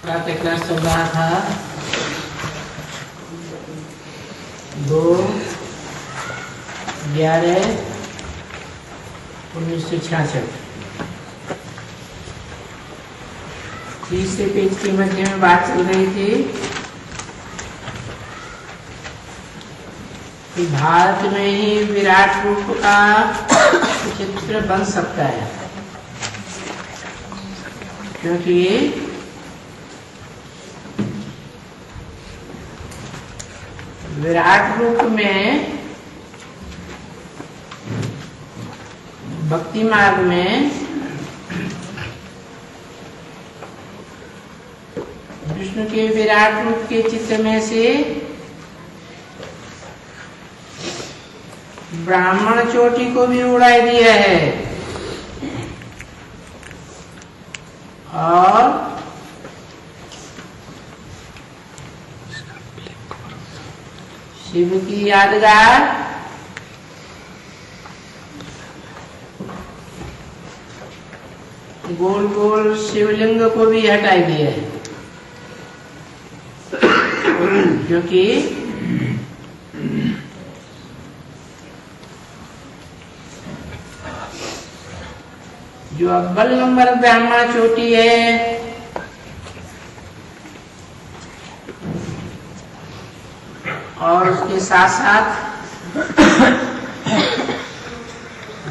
प्रातः क्लास चल रहा था 2/11/1966। तीसरे पेज के मध्य में बात चल रही थी कि भारत में ही विराट रूप का चित्र बन सकता है, क्योंकि विराट रूप में भक्ति मार्ग में विष्णु के विराट रूप के चित्र में से ब्राह्मण चोटी को भी उड़ा दिया है और शिव की यादगार गोल गोल शिवलिंग को भी हटा दिया है, क्योंकि जो अव्वल नंबर ब्राह्मण चोटी है और उसके साथ साथ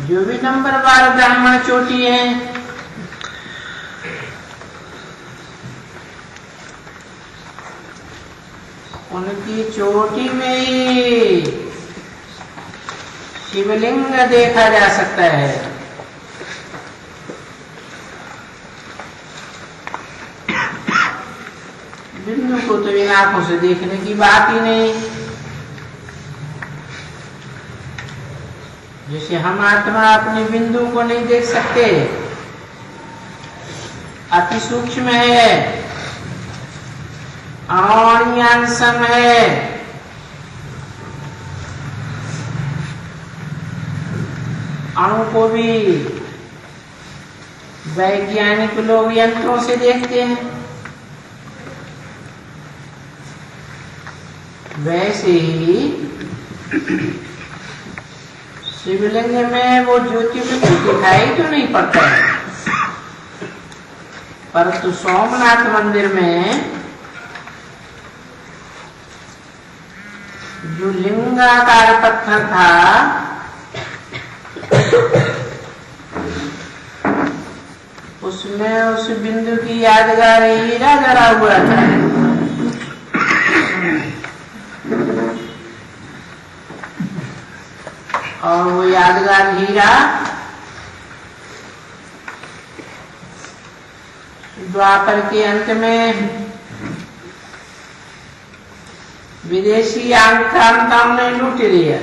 जो भी नंबर 12 ब्राह्मण चोटी है उनकी चोटी में ही शिवलिंग देखा जा सकता है। बिंदु को तो इन आंखों से देखने की बात ही नहीं। जैसे हम आत्मा अपने बिंदु को नहीं देख सकते, अति सूक्ष्म है, अणुयांशम है, अणु को भी वैज्ञानिक लोग यंत्रों से देखते हैं, वैसे ही शिवलिंग में वो ज्योति दिखाई तो नहीं पड़ता है, परंतु सोमनाथ मंदिर में जो लिंगाकार पत्थर था उसमें उस बिंदु की यादगार हीरा जरा हुआ था। और वो यादगार हीरा द्वापर के अंत में विदेशी आक्रांताओं ने लूट लिया।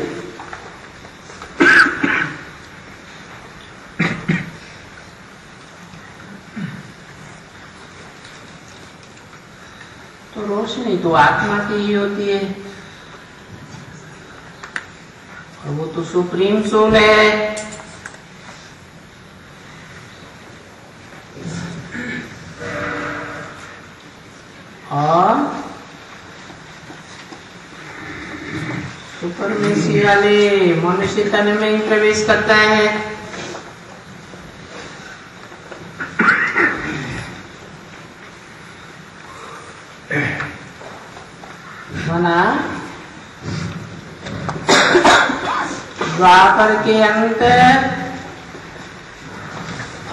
तो रोशनी तो आत्मा की ही होती है और वो तो सुप्रीम सोल है। और सुपरमेसी वाले मनुष्य तन में ही प्रवेश करता है। माना द्वापर के अंत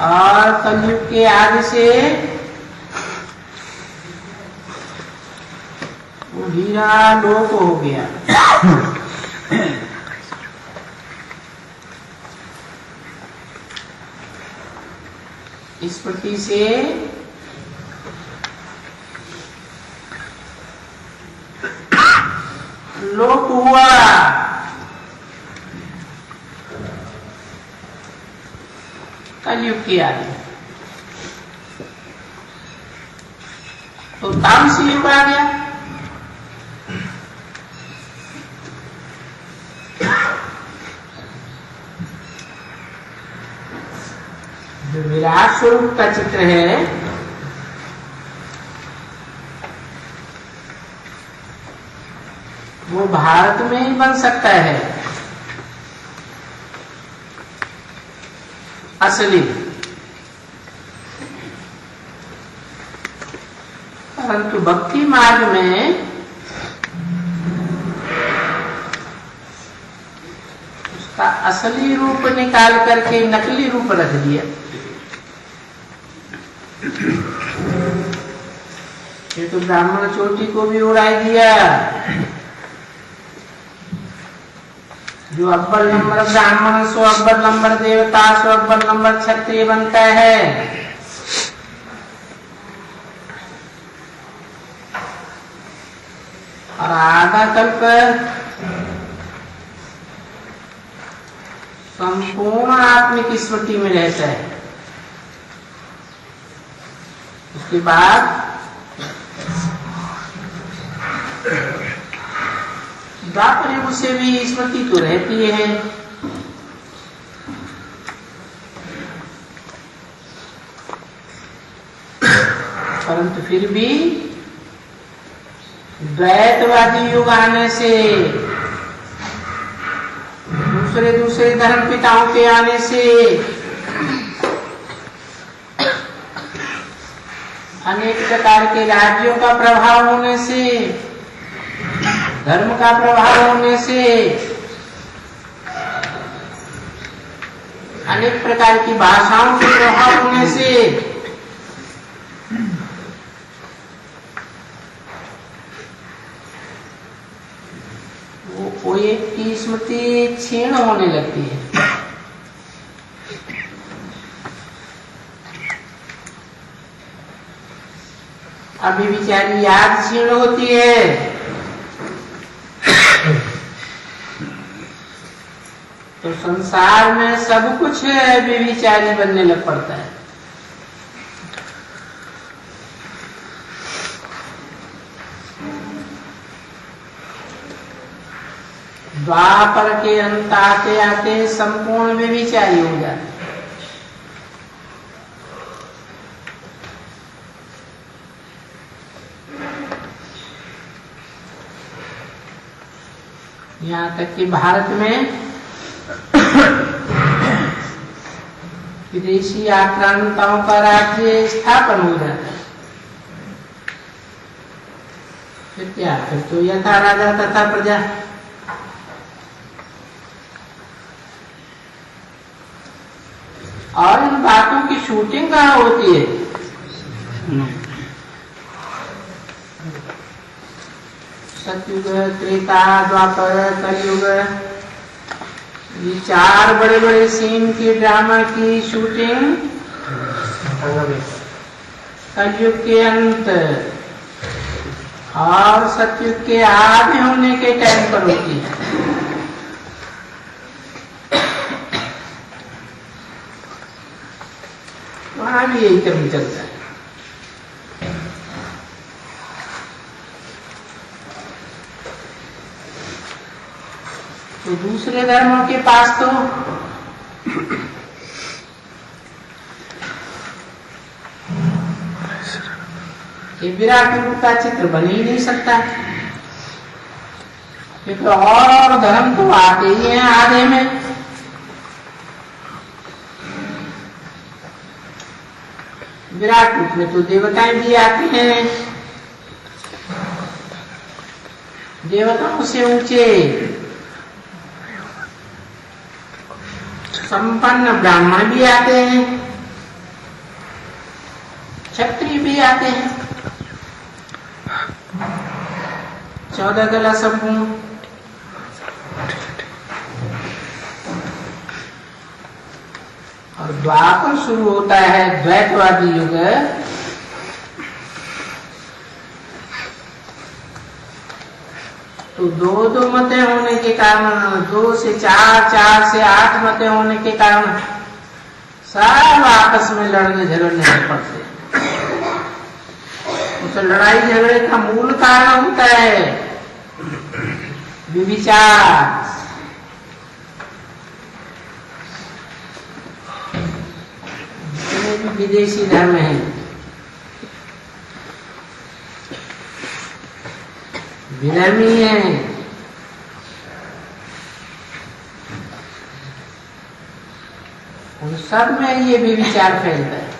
और कलयुग के आदि से वो हीरा लोप हो गया। इस प्रति से लोप हुआ। कलयुग की आदि तो तामसी युग आ गया। जो विराट स्वरूप का चित्र है वो भारत में ही बन सकता है असली, परंतु भक्ति मार्ग में उसका असली रूप निकाल करके नकली रूप रख दिया। ये तो ब्राह्मण चोटी को भी उड़ाई दिया। जो अव्वल नंबर ब्राह्मण सो अव्वल नंबर देवता सो अव्वल नंबर क्षत्रिय बनता है। और आधा कल्प संपूर्ण आत्मिक स्मृति में रहता है। उसके बाद द्वापर युग से भी स्मृति तो रहती है, परंतु फिर भी द्वैतवादी युग आने से, दूसरे धर्म पिताओं के आने से, अनेक प्रकार के राज्यों का प्रभाव होने से, धर्म का प्रभाव होने से, अनेक प्रकार की भाषाओं के प्रभाव होने से वो एक की स्मृति क्षीण होने लगती है। अभी बेचारी याद क्षीण होती है तो संसार में सब कुछ बेविचारी बनने लग पड़ता है। द्वापर के अंत आते आते संपूर्ण बेविचारी हो जाते। यहाँ तक कि भारत में विदेशी आक्रांताओं का राज्य स्थापन हो जाता है। फिर क्या, फिर तो यथा राजा तथा प्रजा। और इन बातों की शूटिंग कहाँ होती है? सतयुग, त्रेता, द्वापर, कलयुग, ये चार बड़े बड़े सीन की ड्रामा की शूटिंग कलयुग के अंत और सतयुग के आदि होने के टाइम पर होती है। वहां भी यही क्रम चलता है। तो दूसरे धर्मों के पास तो ये विराट रूप का चित्र बन ही नहीं सकता, क्योंकि और धर्म तो आते ही हैं आधे में। विराट रूप में तो देवताएं भी आती हैं, देवताओं से ऊंचे संपन्न ब्राह्मण भी आते हैं, क्षत्रिय भी आते हैं, 14 कला संपूर्ण। और द्वापर शुरू होता है द्वैतवादी युग। तो दो मतें होने के कारण, 2 से 4, 4 से 8 मतें होने के कारण सब आपस में लड़ने झगड़ने लग पड़ते। तो लड़ाई झगड़े का मूल कारण होता है विचार। जितने भी विदेशी धर्म हैं, विधर्मी हैं, सब में ये भी विचार फैलता है।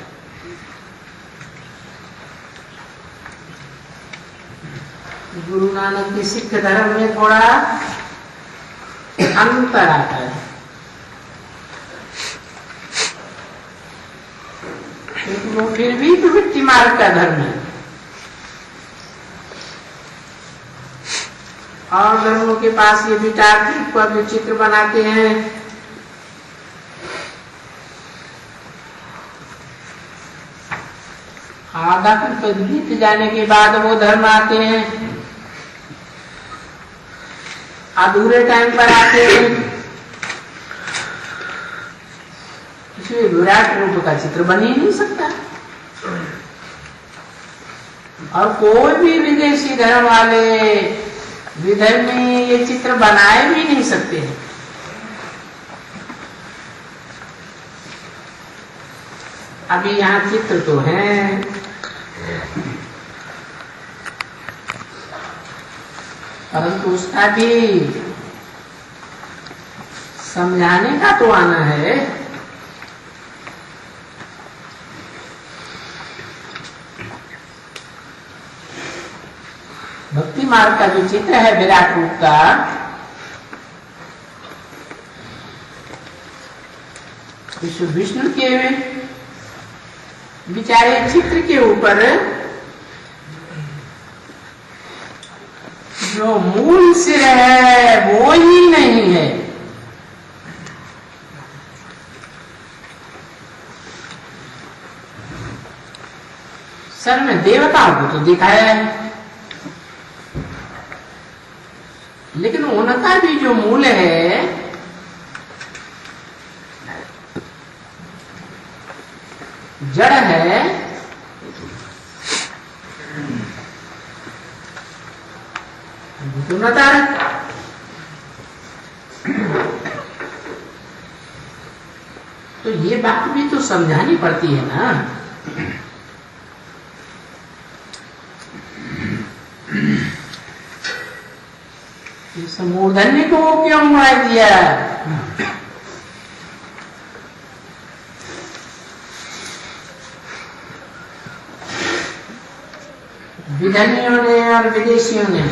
गुरु नानक की सिख धर्म में थोड़ा अंतर आता है, लेकिन वो फिर भी प्रवृत्ति मार्ग का धर्म है। और धर्मों के पास ये भी टार्गेट पर जो चित्र बनाते हैं, आधा कल्प बीत जाने के बाद वो धर्म आते हैं, अधूरे टाइम पर आते हैं। इसलिए विराट रूप का चित्र बन ही नहीं सकता, और कोई भी विदेशी धर्म वाले विधर्मी ये चित्र बनाए भी नहीं सकते हैं। अभी यहाँ चित्र तो हैं, परंतु उसका भी समझाने का तो आना है। भक्ति मार्ग का जो चित्र है विराट रूप का, विष्णु के विचारे चित्र के ऊपर जो मूल सिर है वो ही नहीं है। सर में देवताओं को तो दिखाया है, लेकिन उनका भी जो मूल है जड़ है, तो तो ये बात भी तो समझानी पड़ती है ना। इस मूर्धन्य को क्यों मार दिया? विधर्मियों ने और विदेशियों ने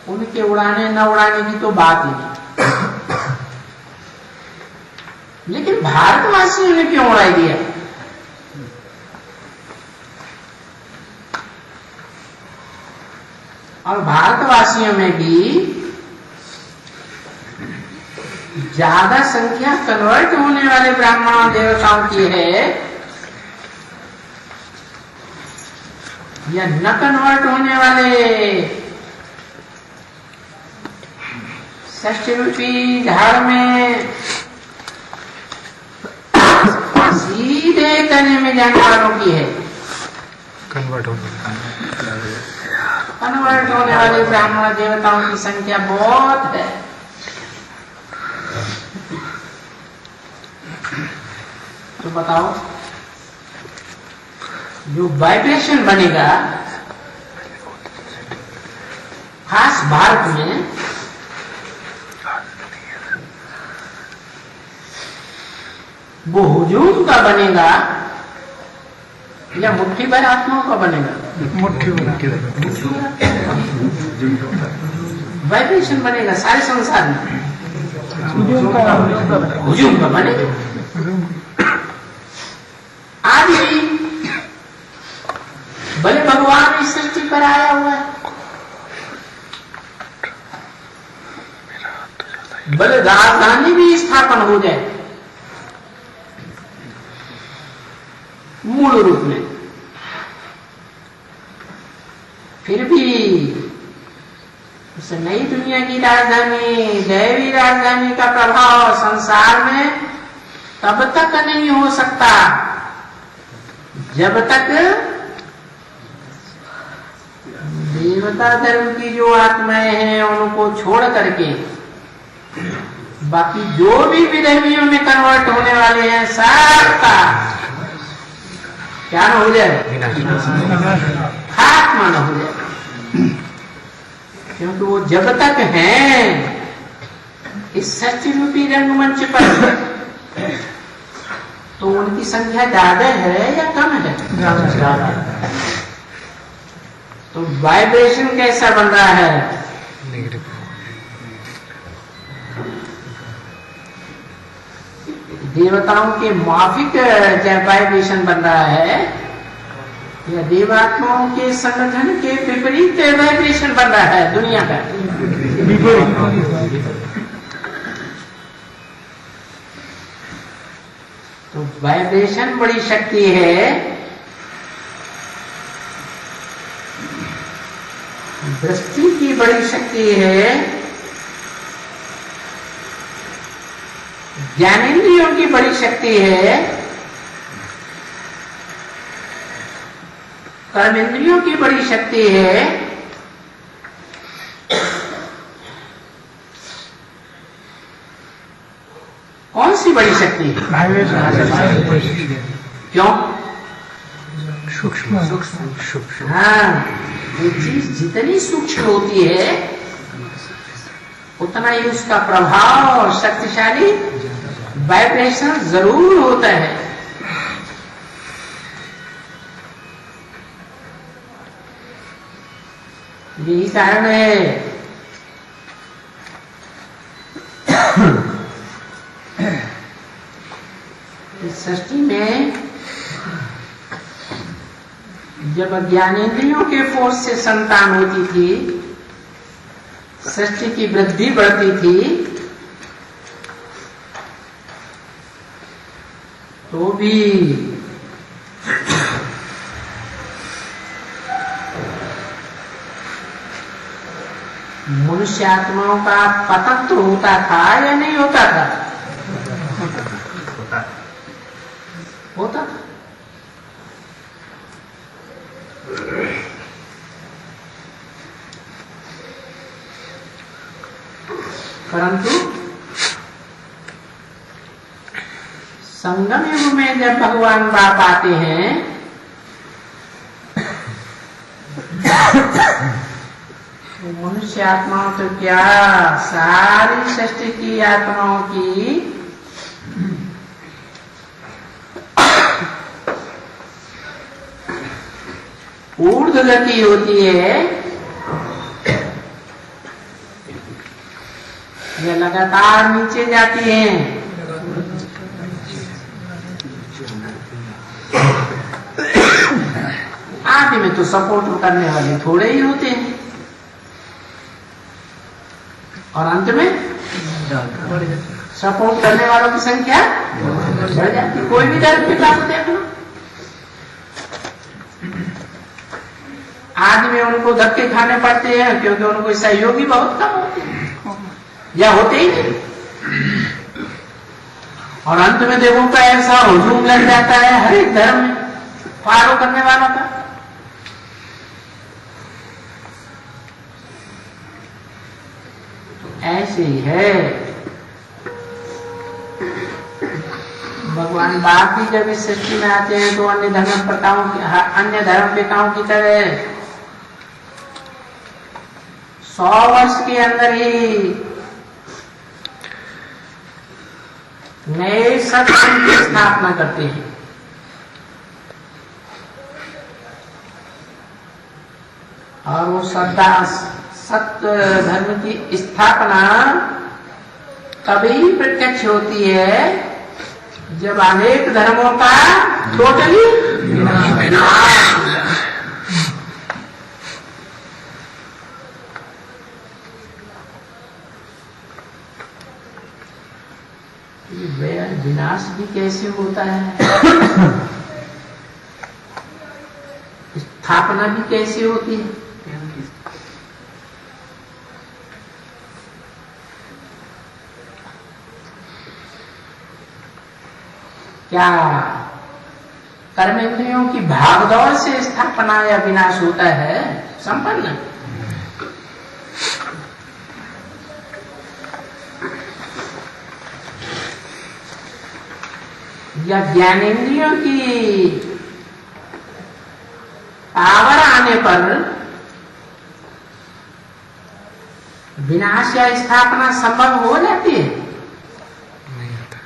उनके उड़ाने न उड़ाने की तो बात ही नहीं, लेकिन भारतवासियों ने क्यों उड़ा दिया? और भारतवासियों में भी ज्यादा संख्या कन्वर्ट होने वाले ब्राह्मण देवताओं की है या न कन्वर्ट होने वाले षष्ठ रूपी झाड़ में सीधे तने में जाने वालों की है। कन्वर्ट होने वाले ब्राह्मण देवताओं की संख्या बहुत है। तो बताओ, जो वाइब्रेशन बनेगा खास भारत में, वो हुजूम का बनेगा या मुट्ठी भर आत्माओं का बनेगा? मुट्ठी भर वाइब्रेशन बनेगा सारे संसार में, हुजूम का बनेगा। आज भी भले भगवान इस सृष्टि पर आया हुआ है, भले राजधानी भी स्थापन हो जाए मूल रूप में, फिर भी उस नई दुनिया की राजधानी, दैवी राजधानी का प्रभाव संसार में तब तक नहीं हो सकता जब तक देवता धर्म की जो आत्माएं हैं उनको छोड़ करके बाकी जो भी विधर्मियों में कन्वर्ट होने वाले हैं सबका क्या न हो जाए, खात्मा न हो जाए। क्योंकि वो जब तक हैं इस सृष्टि रूपी रंगमंच पर, तो उनकी संख्या ज्यादा है या कम है? ज्यादा। तो वाइब्रेशन कैसा बन रहा है? देवताओं के माफिक वाइब्रेशन बन रहा है या देवात्माओं के संगठन के विपरीत वाइब्रेशन बन रहा है दुनिया का? तो वाइब्रेशन बड़ी शक्ति है, दृष्टि की बड़ी शक्ति है, ज्ञानेंद्रियों की बड़ी शक्ति है, कर्मेंद्रियों की बड़ी शक्ति है, कौन सी बड़ी शक्ति है? क्यों? सूक्ष्म। हाँ, ये चीज जितनी सूक्ष्म होती है उतना ही उसका प्रभाव और शक्तिशाली वाइब्रेशन जरूर होता है। यही कारण है इस सृष्टि में जब ज्ञानेंद्रियों के फोर्स से संतान होती थी, सृष्टि की वृद्धि बढ़ती थी, तो भी मनुष्य आत्माओं का पतन तो होता था या नहीं होता था? होता था। परंतु संगम युग में जब भगवान बाप आते हैं तो मनुष्य आत्माओं तो क्या, सारी सृष्टि की आत्माओं की ऊर्ध्व गति होती है, ये लगातार नीचे जाती हैं। आदि में तो सपोर्ट करने वाले थोड़े ही होते हैं और अंत में सपोर्ट करने वालों की संख्या बढ़ जाती है। कोई भी धर्म के पास देख लो, आदि में उनको धक्के खाने पड़ते हैं क्योंकि उनको सहयोगी बहुत कम होते हैं या होते ही नहीं, और अंत में देखो का ऐसा हुजूम लग जाता है हर एक धर्म में फॉलो करने वालों का। तो ऐसे ही है, भगवान बाप भी जब इस सृष्टि में आते हैं तो अन्य धर्म पिताओं की तरह 100 वर्ष के अंदर ही नए सत्संग की स्थापना करते हैं। और वो सत्य धर्म की स्थापना तभी प्रत्यक्ष होती है जब अनेक धर्मों का टोटली विनाश भी कैसे होता है, स्थापना भी कैसे होती है। क्या कर्मेंद्रियों की भागदौड़ से स्थापना या विनाश होता है? संपन्न। या ज्ञानेंद्रियों की पावर आने पर विनाश या स्थापना संभव हो जाती है? नहीं होता।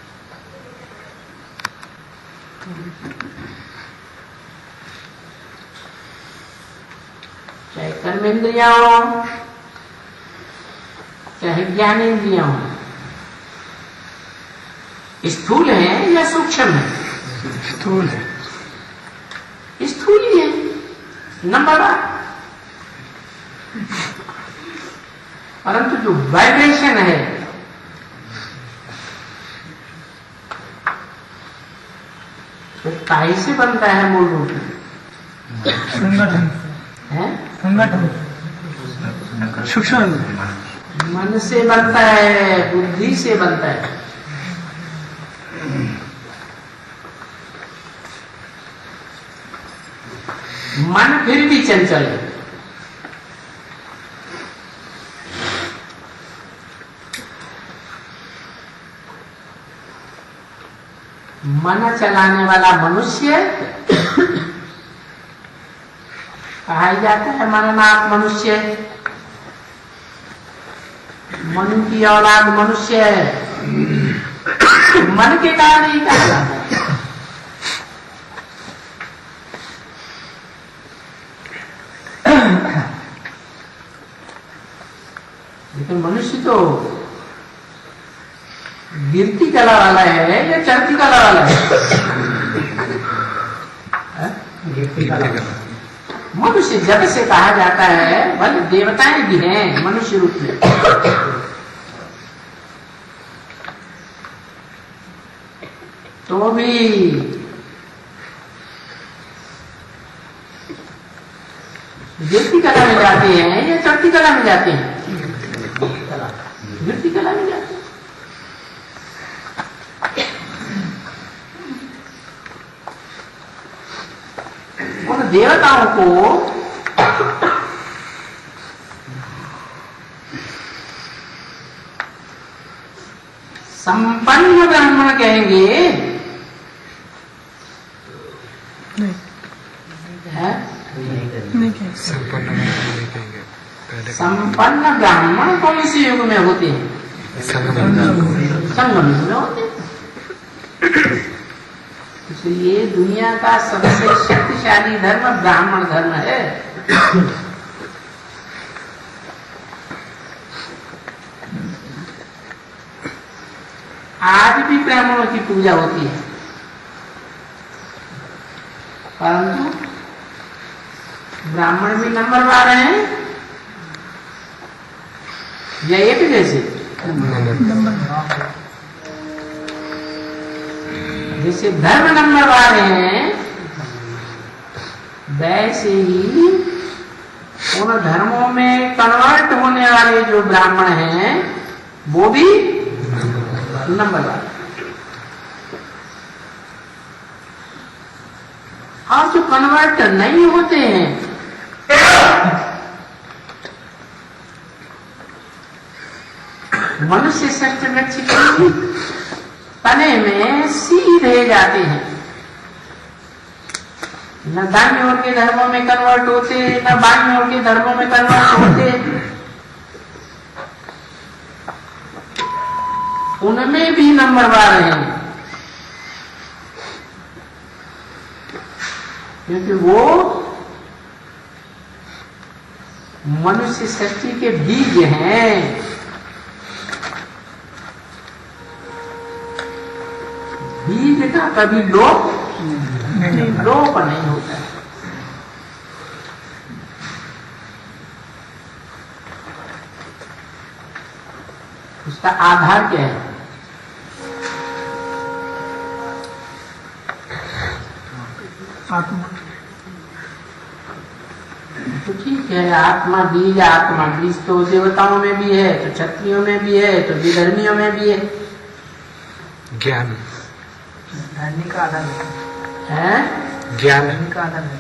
चाहे कर्मेंद्रिया हो, चाहे ज्ञानेंद्रिया हो, स्थूल है या सूक्ष्म है? स्थूल है। स्थूल ही है नंबर 1। परंतु जो वाइब्रेशन है वो काहे से बनता है? मूल रूप में संगठन है, संगठन सूक्ष्म मन से बनता है, बुद्धि से बनता है। मन फिर भी चंचल है। मन चलाने वाला मनुष्य कहा जाता है मननाथ मनुष्य, मनु की औलाद मनुष्य है। मन के कारण ही कहा जाता है। लेकिन मनुष्य तो गिरती कला वाला है या चढ़ती कला वाला है? गिरती कला। मनुष्य जब से कहा जाता है, भले देवताएं भी हैं मनुष्य रूप में, तो भी गिरती कला में जाते हैं या चढ़ती कला में जाते हैं? गिरती कला में जाते हैं। उन देवताओं को संपन्न ब्राह्मण कहेंगे है? संपन्न ब्राह्मण कौन से युग में होते हैं? संगम युग में होते हैं। इसलिए दुनिया का सबसे शक्तिशाली धर्म ब्राह्मण धर्म है। आज भी ब्राह्मणों की पूजा होती है, परंतु ब्राह्मण भी नंबर 12 हैं या एक जैसे? जैसे धर्म नंबर 12 हैं, वैसे ही उन धर्मों में कन्वर्ट होने वाले जो ब्राह्मण हैं वो भी नंबर 12। और जो कन्वर्ट नहीं होते हैं मनुष्य श्रेष्ठ वृक्ष के तने में सीधे जाते हैं, न दाहिनी ओर के धर्मों में कन्वर्ट होते, न बाईं ओर के धर्मों में कन्वर्ट होते। उनमें भी नंबर 12 हैं, क्योंकि वो मनुष्य सृष्टि के बीज हैं। बीज का कभी लोप नहीं होता है। उसका आधार क्या है? आत्मा। तो ठीक है, आत्मा बीज तो देवताओं में भी है, तो क्षत्रियों में भी है, तो विधर्मियों में भी है। ज्ञान धर्मी का आधार है, ज्ञान धर्मी का आधार है।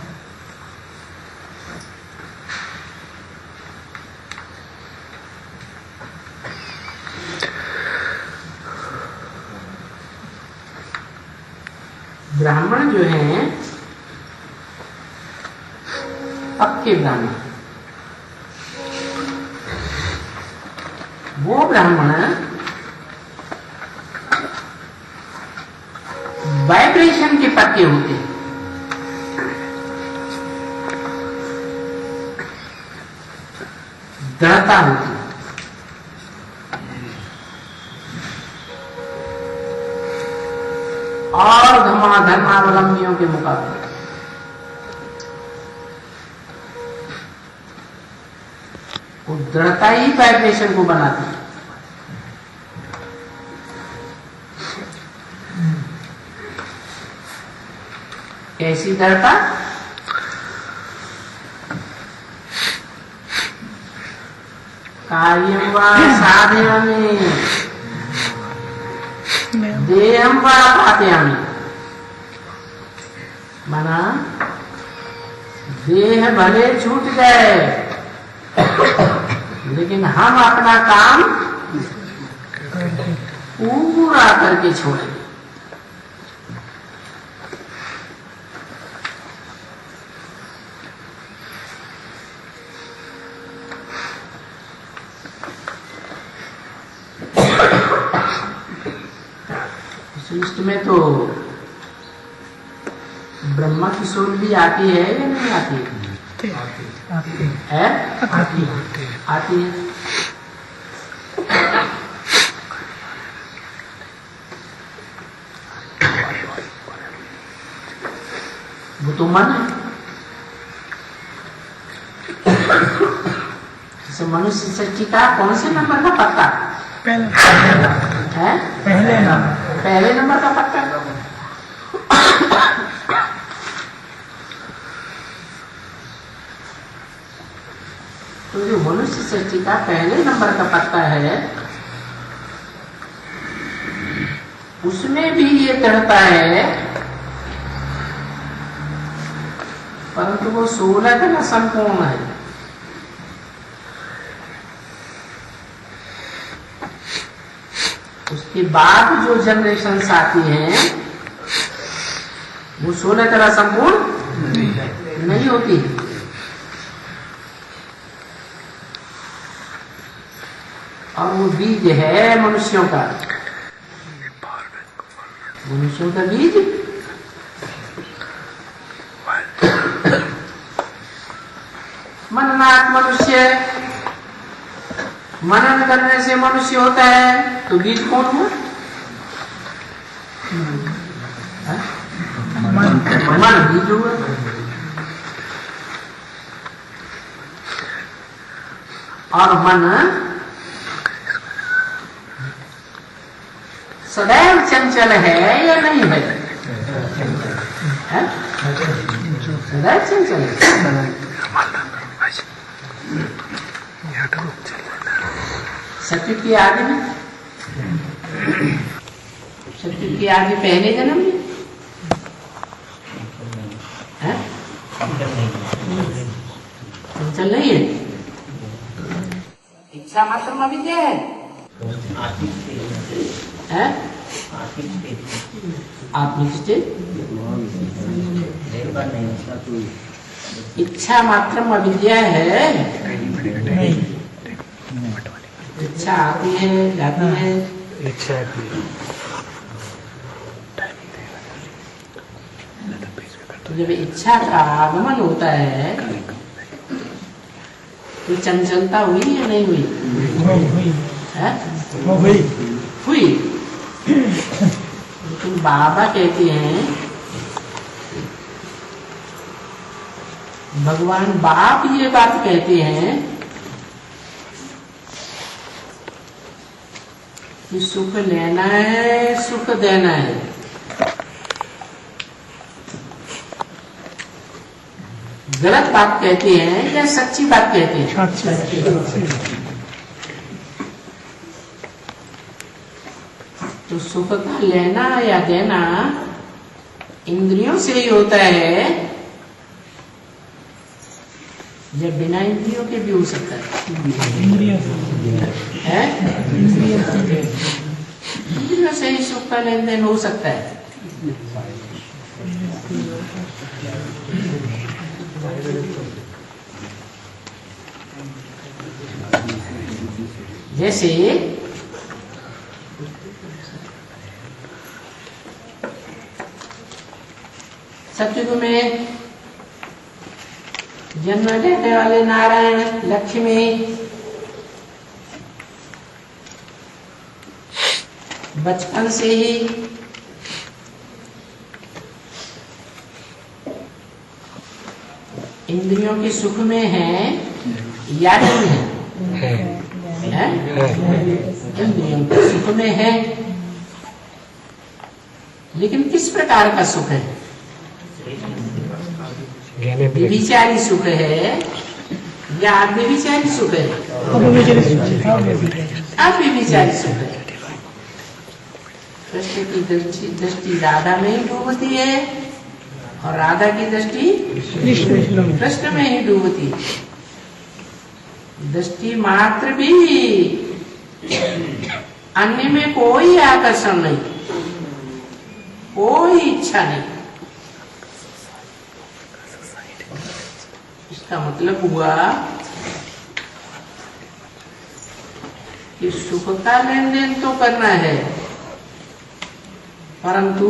ब्राह्मण जो हैं पक्के ब्राह्मण, वो ब्राह्मण वाइब्रेशन के पक्के होते हैं। दृढ़ता होती है। और धर्मावलंबियों के मुकाबले वो दृढ़ता ही वाइब्रेशन को बनाती है। कैसी दृढ़ता? कार्यं वा साधयामि देहं वा पातयामि। माना देह भले छूट जाए लेकिन हम अपना काम पूरा करके छोड़ेंगे। सृष्टि में तो ब्रह्मा की सोल भी आती है या नहीं आती है? आती है। वो तो मन है। जैसे मनुष्य सृष्टि का कौन से नंबर का पत्ता है? पहले नंबर का पत्ता। तो जो मनुष्य सृष्टि का पहले नंबर का पत्ता है उसमें भी ये दृढ़ता है, परंतु वो 16 का संपूर्ण है। उसके बाद जो जनरेशन आती हैं वो 16 तरह संपूर्ण नहीं होती। और वो बीज है मनुष्यों का, मनुष्यों का बीज मननाथ मनुष्य। मनन करने से मनुष्य होता है, तो बीज कौन हुआ? मन बीज हुआ। और मन सदैव चंचल है या नहीं है? सदैव चंचल है। सत्य की आदि में, सत्य की आदि पहले जन्म में है? चंचल नहीं है। इच्छा मात्र में विद्या है? आत्मिक स्थिति। इच्छा मात्र में विद्या है। इच्छा आती है जाती है। तो जब इच्छा का आगमन होता है तो चंचलता हुई या नहीं हुई? हुई। लेकिन बाबा कहते हैं, भगवान बाप ये बात कहते हैं कि सुख लेना है, सुख देना है। गलत बात कहते हैं या सच्ची बात कहते हैं? तो सुख का लेना या देना इंद्रियों से ही होता है, या बिना इंद्रियों के भी हो सकता है। इंद्रियों से ही सुख का लेन देन हो सकता है। जैसे सतयुग में जन्म लेने वाले नारायण लक्ष्मी बचपन से ही इंद्रियों के सुख में है या नहीं है? इंद्रियों के सुख में है, लेकिन किस प्रकार का सुख है? विचारी सुख है या अव्यभिचारी सुख है? अव्यभिचारी सुख है। कृष्ण की दृष्टि राधा में ही डूबती है और राधा की दृष्टि कृष्ण में ही डूबती है। दृष्टि मात्र भी, अन्य में कोई आकर्षण नहीं, कोई इच्छा नहीं। इसका मतलब हुआ कि सुख का लेन देन तो करना है, परंतु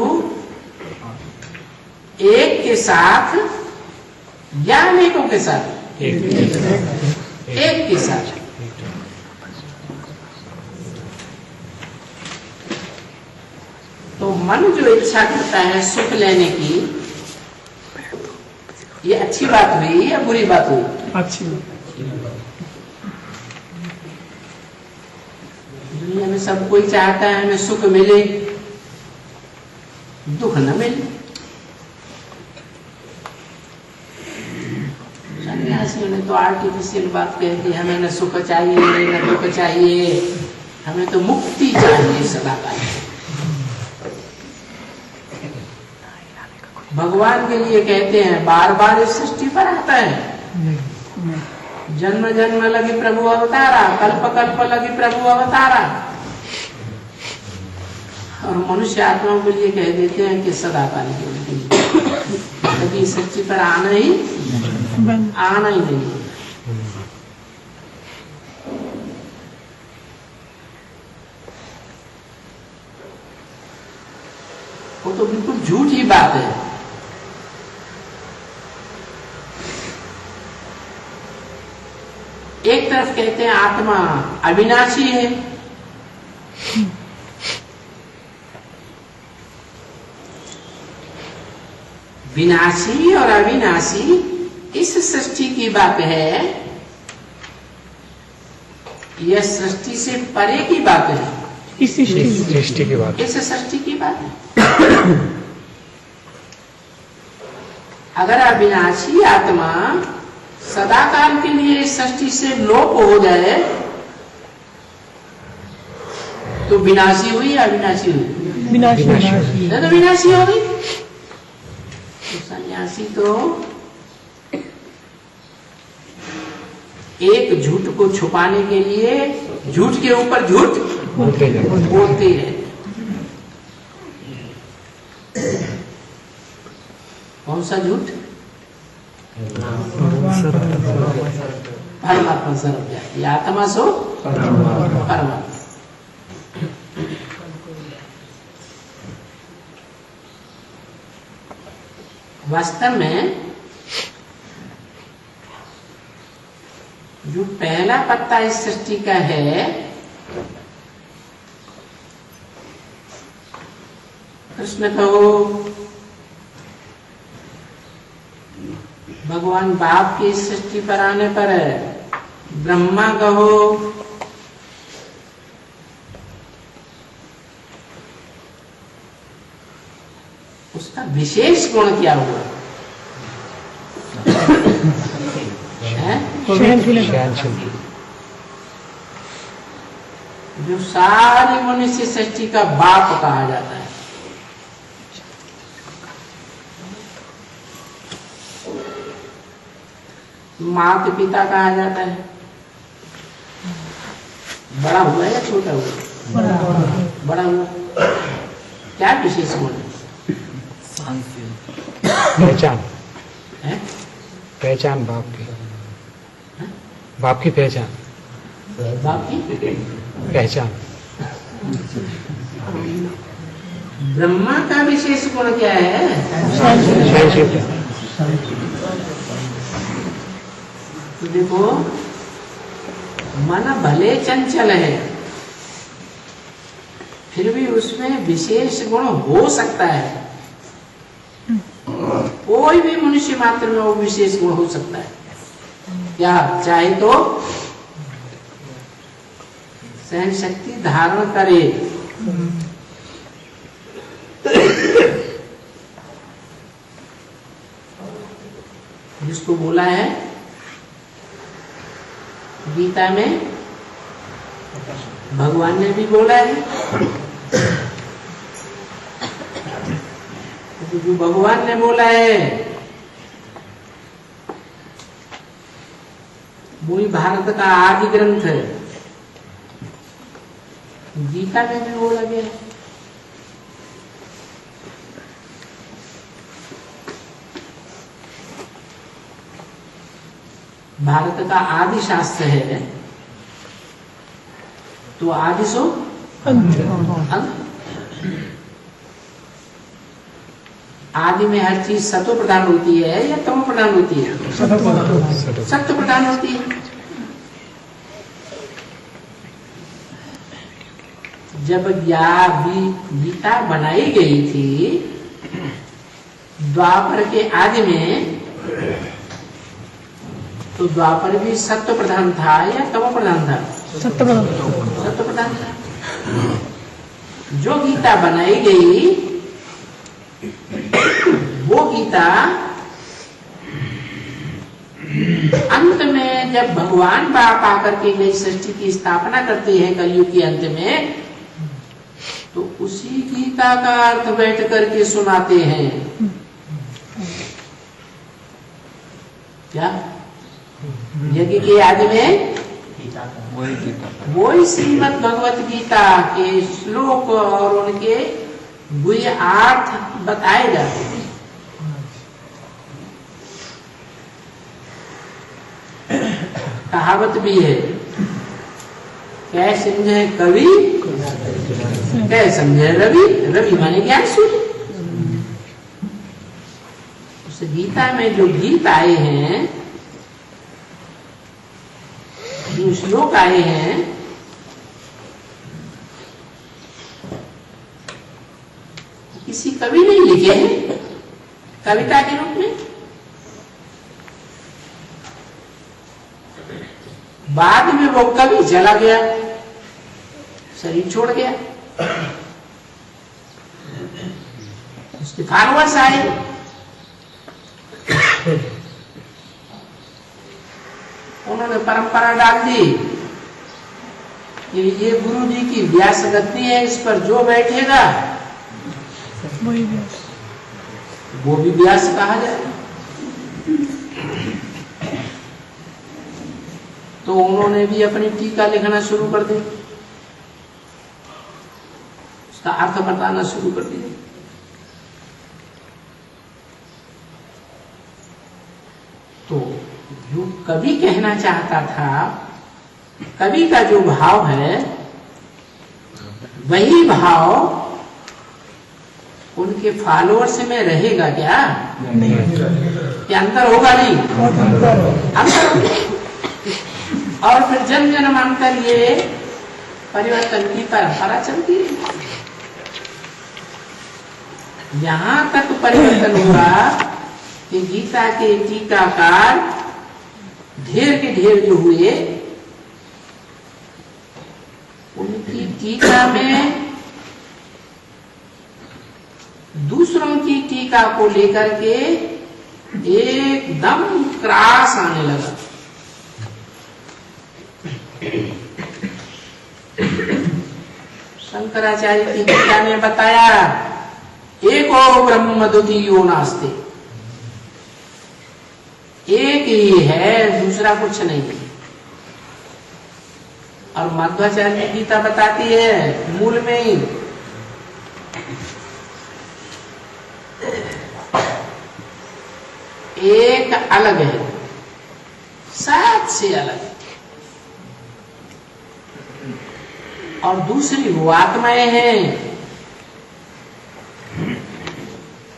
एक के साथ या अनेकों के साथ? एक के साथ। तो मन जो इच्छा करता है सुख लेने की, ये अच्छी बात हुई या बुरी बात हुई? अच्छी। दुनिया में सब कोई चाहता है हमें सुख मिले, दुख न मिले। सन्यासियों ने तो आर्टिफिशियल बात कह दी, हमें न सुख चाहिए न दुख चाहिए, हमें तो मुक्ति चाहिए सदा का। भगवान के लिए कहते हैं बार बार इस सृष्टि पर आता है, जन्म जन्म लगी प्रभु अवतारा, कल्प कल्प लगी प्रभु अवतारा। और मनुष्य आत्माओं के लिए कह देते हैं कि सदा काल की, कभी सृष्टि पर आना ही नहीं। वो तो बिल्कुल झूठी बात है। एक तरफ कहते हैं आत्मा अविनाशी है, विनाशी और अविनाशी इस सृष्टि की बात है, यह सृष्टि से परे की बात है। इस सृष्टि की बात, इस सृष्टि की बात है। अगर अविनाशी आत्मा सदा काल के लिए इस सृष्टि से लोप हो जाए तो विनाशी हुई या अविनाशी हुई? विनाशी। तो विनाशी होगी। तो सन्यासी तो एक झूठ को छुपाने के लिए झूठ के ऊपर झूठ बोलते हैं। कौन सा झूठ? परमात्मा सर्वव्यापी, आत्मा सो परमात्मा। वास्तव में जो पहला पत्ता इस सृष्टि का है, कृष्ण कहो, भगवान बाप की इस सृष्टि पर आने पर ब्रह्मा कहो, उसका विशेष गुण क्या हुआ? जो सारी मनुष्य सृष्टि का बाप कहा जाता है। माता पिता कहा जाता है। बड़ा हुआ या छोटा हुआ? बड़ा हुआ। क्या विशेष गुण है? पहचान है? पहचान बाप की, बाप की पहचान, बाप की पहचान। ब्रह्मा का विशेष गुण क्या है? सहिष्णुता। तो देखो, मन भले चंचल है, फिर भी उसमें विशेष गुण हो सकता है। कोई भी मनुष्य मात्र में वो विशेष गुण हो सकता है। क्या चाहे तो सहन शक्ति धारण करे। जिसको बोला है गीता में, भगवान ने भी बोला है। तो जो भगवान ने बोला है वही भारत का आदि ग्रंथ है। गीता में भी बोला गया है। भारत का आदि शास्त्र है, तो आदि सो अंत। आदि में हर चीज सत्व प्रधान होती है या तमो प्रधान होती है? सत्व प्रधान होती है। जब गीता बनाई गई थी द्वापर के आदि में, तो द्वापर भी सत्व प्रधान था या तमो प्रधान था? सत्व प्रधान था। जो गीता बनाई गई वो गीता अंत में जब भगवान बाप आकर के नई सृष्टि की स्थापना करते हैं कलयुग के अंत में, तो उसी गीता का अर्थ बैठ करके सुनाते हैं। क्या यज्ञ के आदि में वही श्रीमद् भगवत गीता के श्लोक और उनके गुह्य अर्थ बताए जाते हैं। कहावत भी है, क्या समझे कवि, क्या समझे रवि। रवि माने ज्ञान सूर्य। उस गीता में जो गीत आए हैं, जो श्लोक आए हैं, किसी कवि ने लिखे हैं कविता के रूप में। बाद में वो कवि चला गया, शरीर छोड़ गया, उसके फॉलोअर्स आए। उन्होंने परंपरा डाल दी कि ये गुरु जी की व्यास गद्दी है, इस पर जो बैठेगा वो भी व्यास कहा जाए। तो उन्होंने भी अपनी टीका लिखना शुरू कर दी, उसका अर्थ बताना शुरू कर दिया। तो जो कवि कहना चाहता था, कवि का जो भाव है वही भाव उनके फॉलोअर्स में रहेगा क्या? नहीं। क्या अंतर होगा? नहीं, अंतर होगा। और फिर जन्म जन्मांतर ये परिवर्तन की परंपरा चलती है। यहां तक परिवर्तन हुआ कि गीता के टीकाकार ढेर के ढेर जो हुए, उनकी टीका में दूसरों की टीका को लेकर के एकदम क्रास आने लगा। शंकराचार्य की गीता ने बताया, एको ब्रह्म द्वितीयो नास्ति, एक ही है, दूसरा कुछ नहीं है। और मध्वाचार्य की गीता बताती है मूल में ही एक अलग है, सात से अलग है। और दूसरी वो आत्माएं हैं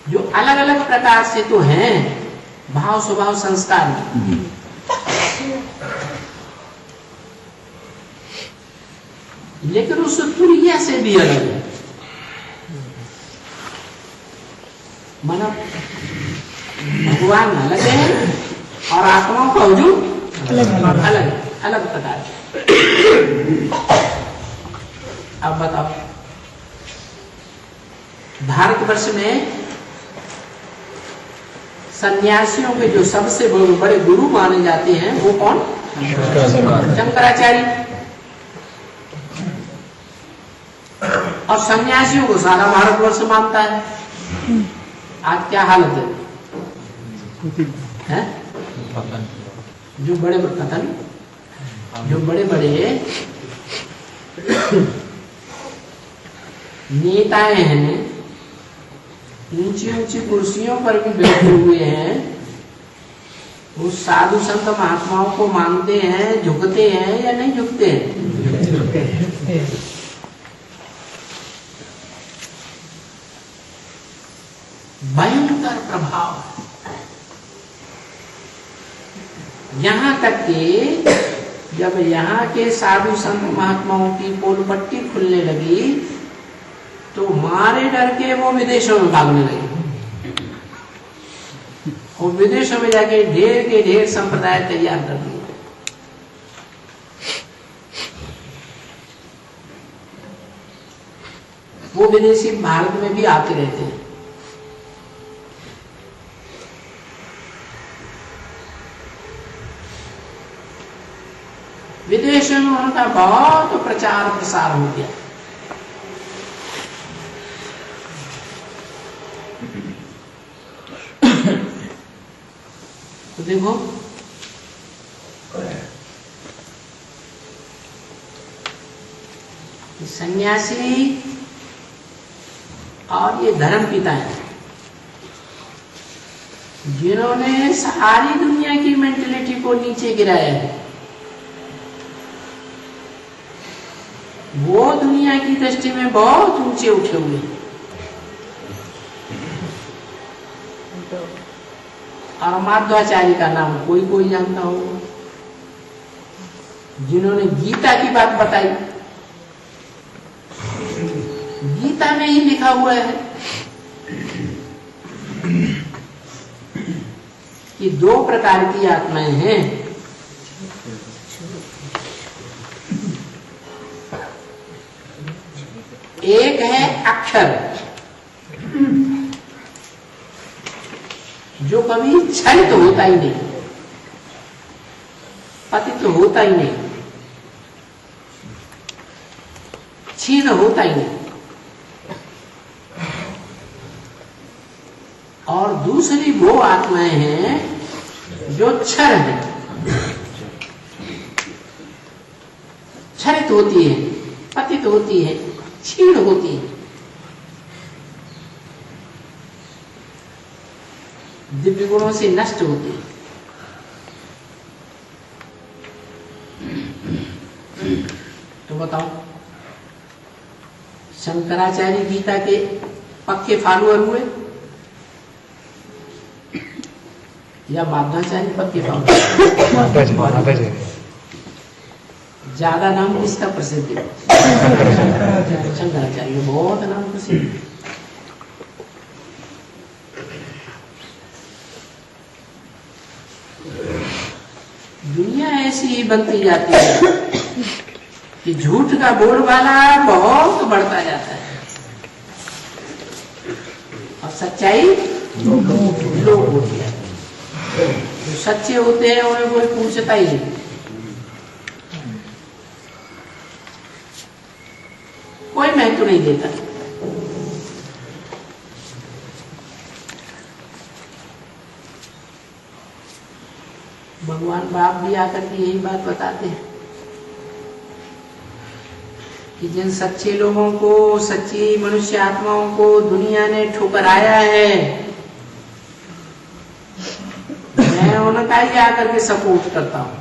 जो अलग अलग प्रकार से तो हैं भाव स्वभाव संस्कार में, लेकिन उस तुरिया से भी अलग है। माना भगवान अलग है और आत्माओं का वजूद अलग प्रकार है। अब बताओ, भारतवर्ष में सन्यासियों के जो सबसे बड़े गुरु माने जाते हैं वो कौन? शंकराचार्य। और सन्यासियों को सारा भारतवर्ष मानता है। आज क्या हालत है? जो बड़े कथन, जो बड़े बड़े नेताएं हैं, ऊंची ऊंची कुर्सियों पर भी बैठे हुए हैं, वो साधु संत महात्माओं को मानते हैं, झुकते हैं या नहीं झुकते हैं? भयंकर प्रभाव। यहां तक कि जब यहाँ के साधु संत महात्माओं की पोल पट्टी खुलने लगी तो मारे डर के वो विदेशों में भागने लगे और विदेशों में जाके ढेर के ढेर संप्रदाय तैयार कर दिए। वो विदेशी भारत में भी आते रहते हैं। विदेशों में उनका बहुत प्रचार प्रसार हो गया। तो देखो, सन्यासी और ये धर्म पिता है जिन्होंने सारी दुनिया की मेंटेलिटी को नीचे गिराया है। वो दुनिया की दृष्टि में बहुत ऊंचे उठे हुए हैं। और माध्वाचार्य का नाम कोई कोई जानता होगा, जिन्होंने गीता की बात बताई। गीता में ही लिखा हुआ है कि दो प्रकार की आत्माएं हैं। एक है अक्षर, जो कभी क्षय तो होता ही नहीं, पतित तो होता ही नहीं, छीन होता ही नहीं। और दूसरी वो आत्माएं हैं जो क्षर है, क्षरित होती है, पतित होती है, क्षीण होती है। दिव्य गुणों से नष्ट होती है। तो बताओ, शंकराचार्य गीता के पक्के फॉलोअर हुए या माध्वाचार्य पक्के फॉलोअर? ज्यादा नाम किसका प्रसिद्ध है? शंकराचार्य, बहुत नाम प्रसिद्ध। दुनिया ऐसी ही बनती जाती है कि झूठ का बोलबाला बहुत बढ़ता जाता है और सच्चाई लोग होती है। जो सच्चे होते हैं उन्हें कोई पूछता ही नहीं, कोई महत्व नहीं देता। भगवान बाप भी आकर के यही बात बताते हैं कि जिन सच्चे लोगों को, सच्ची मनुष्य आत्माओं को दुनिया ने ठुकराया है, मैं उनका ही आकर के सपोर्ट करता हूं।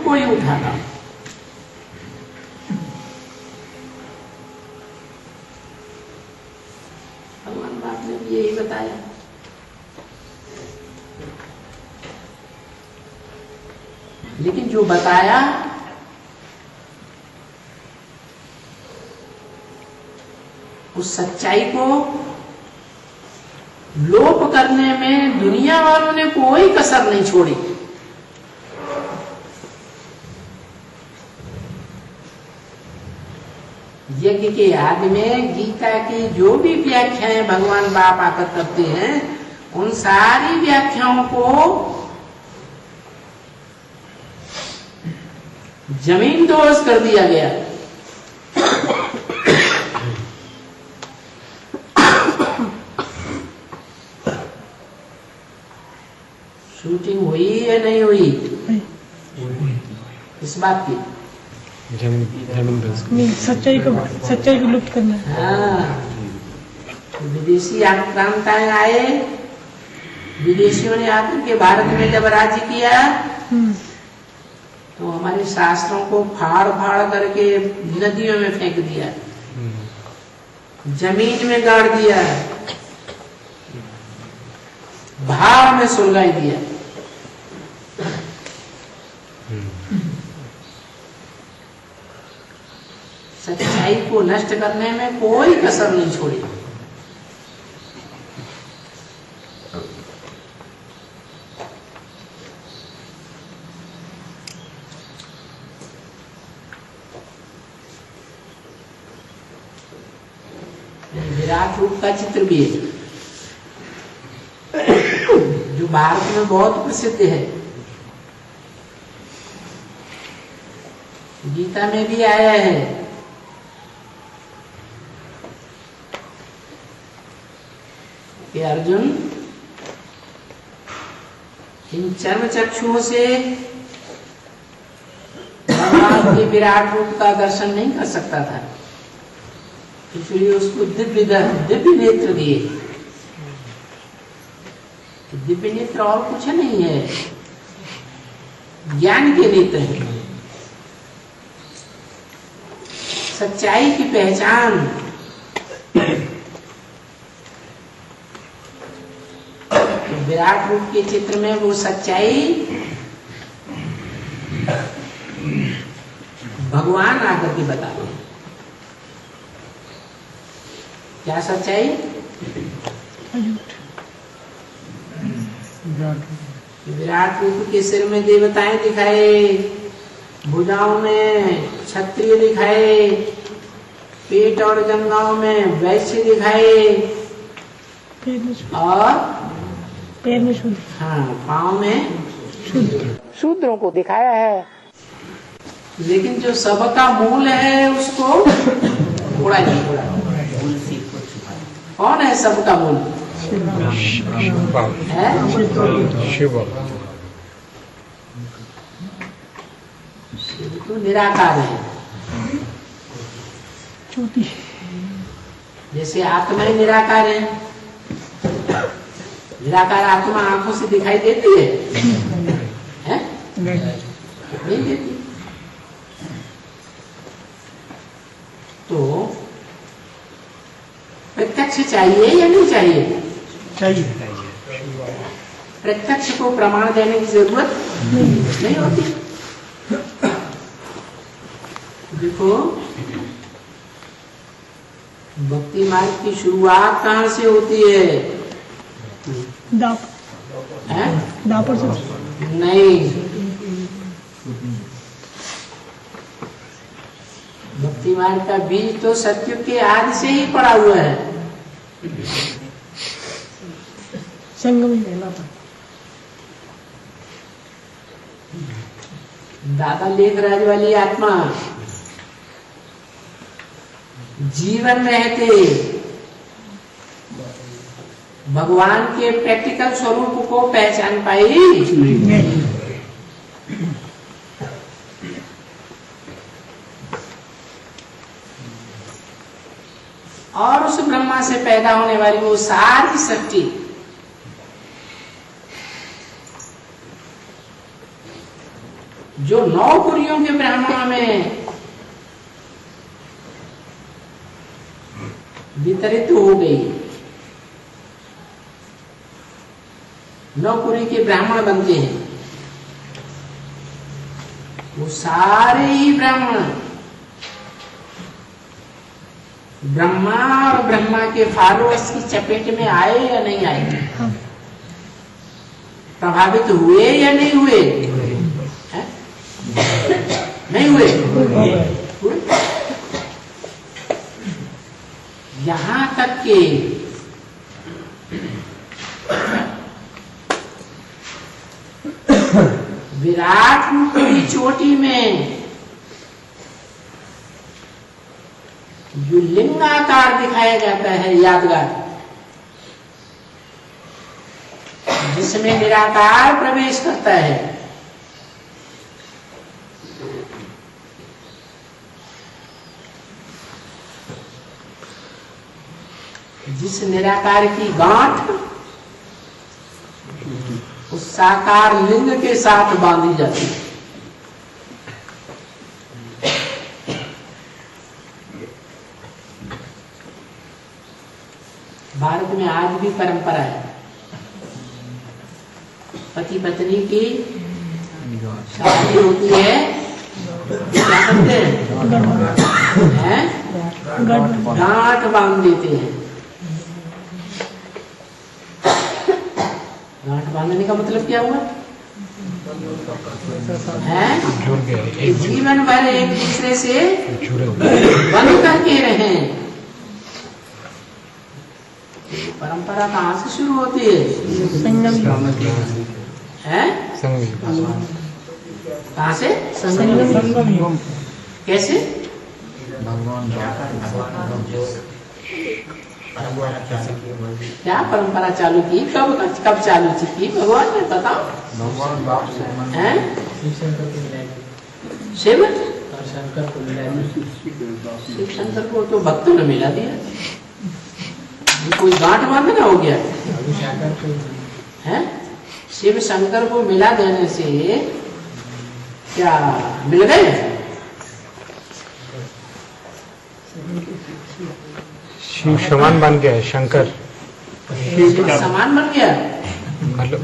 कोई उठाता। भगवान बाप ने भी यही बताया। लेकिन जो बताया उस सच्चाई को लोप करने में दुनिया वालों ने कोई कसर नहीं छोड़ी। यज्ञ के आदि में गीता की जो भी व्याख्याएं भगवान बाप आकर करते हैं, उन सारी व्याख्याओं को जमीन दोष कर दिया गया। शूटिंग हुई या नहीं हुई इस बात की? नहीं, सच्चाई को लुप्त करना है। हाँ, विदेशी आक्रांताएं आए, विदेशियों ने आकर के भारत में जब राज्य किया तो हमारे शास्त्रों को फाड़ फाड़ करके नदियों में फेंक दिया, जमीन में गाड़ दिया, भाव में सुलगाई दिया। सच्चाई को नष्ट करने में कोई कसर नहीं छोड़ी। विराट रूप का चित्र भी है जो भारत में बहुत प्रसिद्ध है, गीता में भी आया है। कि अर्जुन इन चर्म चक्षुओं से भगवान के विराट रूप का दर्शन नहीं कर सकता था, इसलिए उसको दिव्य नेत्र दिए। दिव्य नेत्र और कुछ नहीं है, ज्ञान के नेत्र है, सच्चाई की पहचान। तो विराट रूप के चित्र में वो सच्चाई भगवान आकर के बता रहे। क्या सच्चाई? विराट रूप के सिर में देवताएं दिखाए, भुजाओं में क्षत्रिय दिखाए, पेट और जंघाओं में वैश्य दिखाए, और पैर में शुद्ध, हाँ पाँव में शूद्रों को दिखाया है। लेकिन जो सबका मूल है उसको थोड़ा नहीं थोड़ा कौन है सबका मूल? शिव। शिव तो निराकार है, ज्योति। जैसे आत्मा ही निराकार है। निराकार आत्मा आंखों से दिखाई देती है? नहीं देती। तो प्रत्यक्ष चाहिए या नहीं चाहिए? चाहिए। प्रत्यक्ष को प्रमाण देने की जरूरत नहीं होती। देखो, भक्ति मार्ग की शुरुआत कहाँ से होती है? दापर से नहीं, भक्ति मार्ग का बीज तो सतयुग के आदि से ही पड़ा हुआ है। संगम पहला था। दादा लेखराज वाली आत्मा जीवन रहते भगवान के प्रैक्टिकल स्वरूप को पहचान पाई नहीं। और उस ब्रह्मा से पैदा होने वाली वो सारी शक्ति जो 9 कुरियों के ब्राह्मणों में वितरित हो गई, 9 कुरी के ब्राह्मण बनते हैं, वो सारे ही ब्राह्मण ब्रह्मा और ब्रह्मा के फॉलोअर्स की चपेट में आए या नहीं आए, प्रभावित हुए या नहीं हुए? है? नहीं हुए? यहां तक कि विराट रूप की चोटी में जो लिंगाकार दिखाया जाता है यादगार, जिसमें निराकार प्रवेश करता है, जिस निराकार की गांठ उस साकार लिंग के साथ बांधी जाती है। भारत में आज भी परंपरा है, पति पत्नी की शादी होती है, क्या करते हैं? गांठ बांध देते हैं। गांठ बांधने का मतलब क्या हुआ? है जीवन भर एक दूसरे से बंध करके रहे। परंपरा कहाँ से शुरू होती है? कहाँ से? कैसे? क्या परंपरा चालू की? कब चालू की? भगवान ने बताओ। हैं? शिव शंकर को तो भक्तों ने मिला दिया, कोई गांठ बांधना हो गया है? शिव शंकर को मिला देने से क्या मिल गए? शिव समान बन गया है, शंकर समान बन गया। मतलब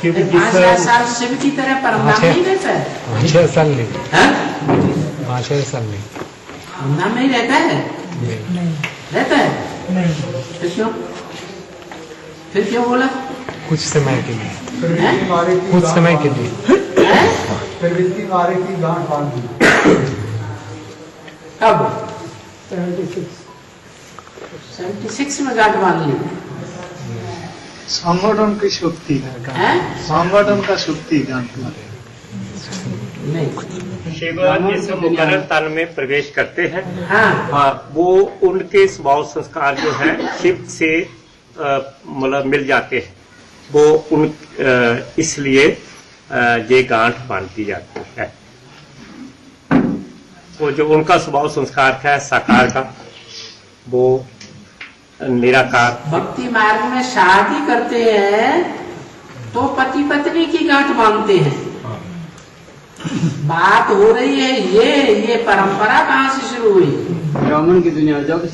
5,000 साल शिव की तरह परमधाम नहीं रहता है। 5,000 साल नहीं, 5,000 साल नहीं, परमधाम नहीं रहता है? रहता है? फिर क्यों? फिर क्यों बोला? कुछ समय के लिए, कुछ समय के लिए। कब? 76 में गांठ बांध ली। संगठन की शक्ति है, संगठन का शक्ति नहीं। शिव जिस मुकर्रर तन में प्रवेश करते हैं, हाँ, वो उनके स्वभाव संस्कार जो है शिव से मतलब मिल जाते हैं, वो उन इसलिए ये गांठ बांधती जाती है। वो जो उनका स्वभाव संस्कार है साकार का, वो निराकार। भक्ति मार्ग में शादी करते हैं तो पति पत्नी की गांठ बांधते हैं। बात हो रही है ये परंपरा कहाँ से शुरू हुई? ब्राह्मण की दुनिया जब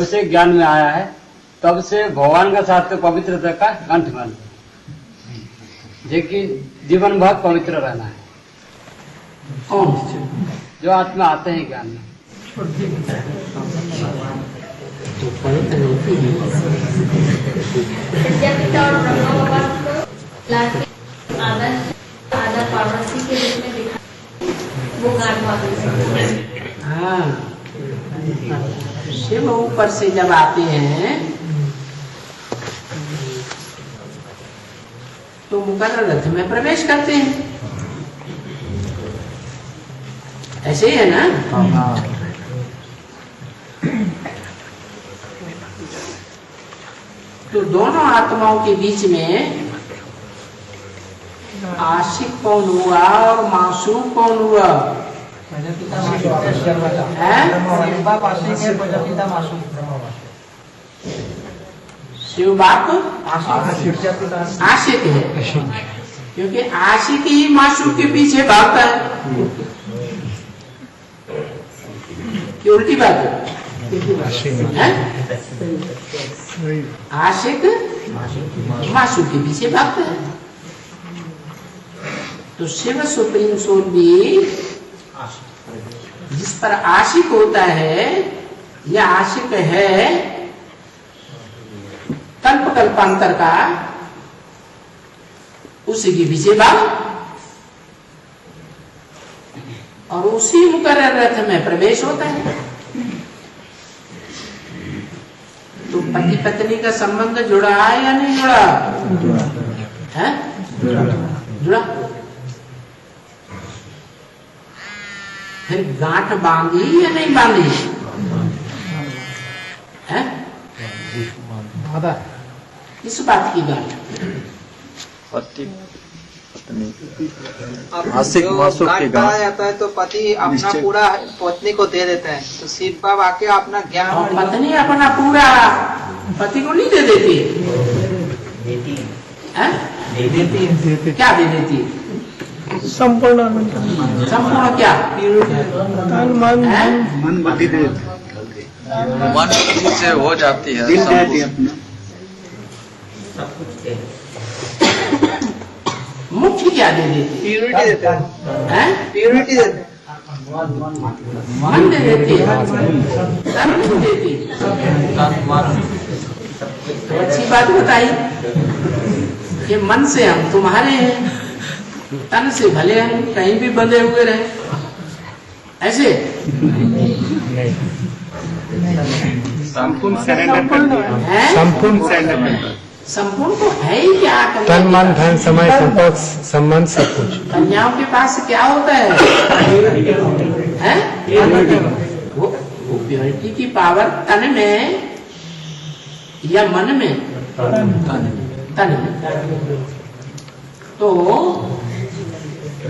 से ज्ञान में आया है, तब से भगवान का साथ पवित्रता का कंठ बांध, जो कि जीवन भर पवित्र रहना है। कौन? जो आत्मा आते हैं ज्ञान में। तो पवित्र होती है। विद्यापिता और ब्रह्मा बाबा को आधा पार्वती के रूप में दिखा, वो गांठ बांधते हैं। हाँ, शिव ऊपर से जब आते हैं तो मुकर्रर रथ में प्रवेश करते हैं, ऐसे ही है ना? तो दोनों आत्माओं के बीच में आशिक कौन हुआ और मासूम कौन हुआ? शिव बाप आशिक है, क्योंकि आशिक ही माशूक के पीछे भागता है। कि उल्टी बात है? आशिक माशूक के पीछे भागता है। तो शिव सुप्रीम सोल भी जिस पर आशिक होता है या आशिक है कल्प कल्पांतर का, उसी के पीछे भाग और उसी मुकर्रर रथ में प्रवेश होता है। तो पति पत्नी का संबंध जुड़ा है या नहीं जुड़ा है? जुड़ा। फिर गांठ बांधी या नहीं बांधी है? इस बात की गांठ आशिक मासूक की कहा जाता है तो पति अपना पूरा पत्नी को दे देता है, तो शिव बाबा आके अपना ज्ञान और पत्नी अपना पूरा पति को नहीं दे देती है? क्या दे देती? संपूर्ण संपूर्ण क्या? तन मन धन मन बुद्धि दे मन से हो जाती है, दिल दे दिया अपना। मुख्य क्या दे देती? प्यूरिटी देते हैं, हैं? प्यूरिटी देते हैं। मन दे देती है, तन नहीं देती। तो अच्छी बात बताई कि मन से हम तुम्हारे हैं, तन से भले हम कहीं भी बंधे हुए रहे, ऐसे संपूर्ण सरेंडर है। संपूर्ण संपूर्ण तो है ही क्या? तन मन धन समय संपर्क संबंध सब कुछ। कन्याओं के पास क्या होता है? वो प्योरिटी की पावर तन में या मन में? तन में। तो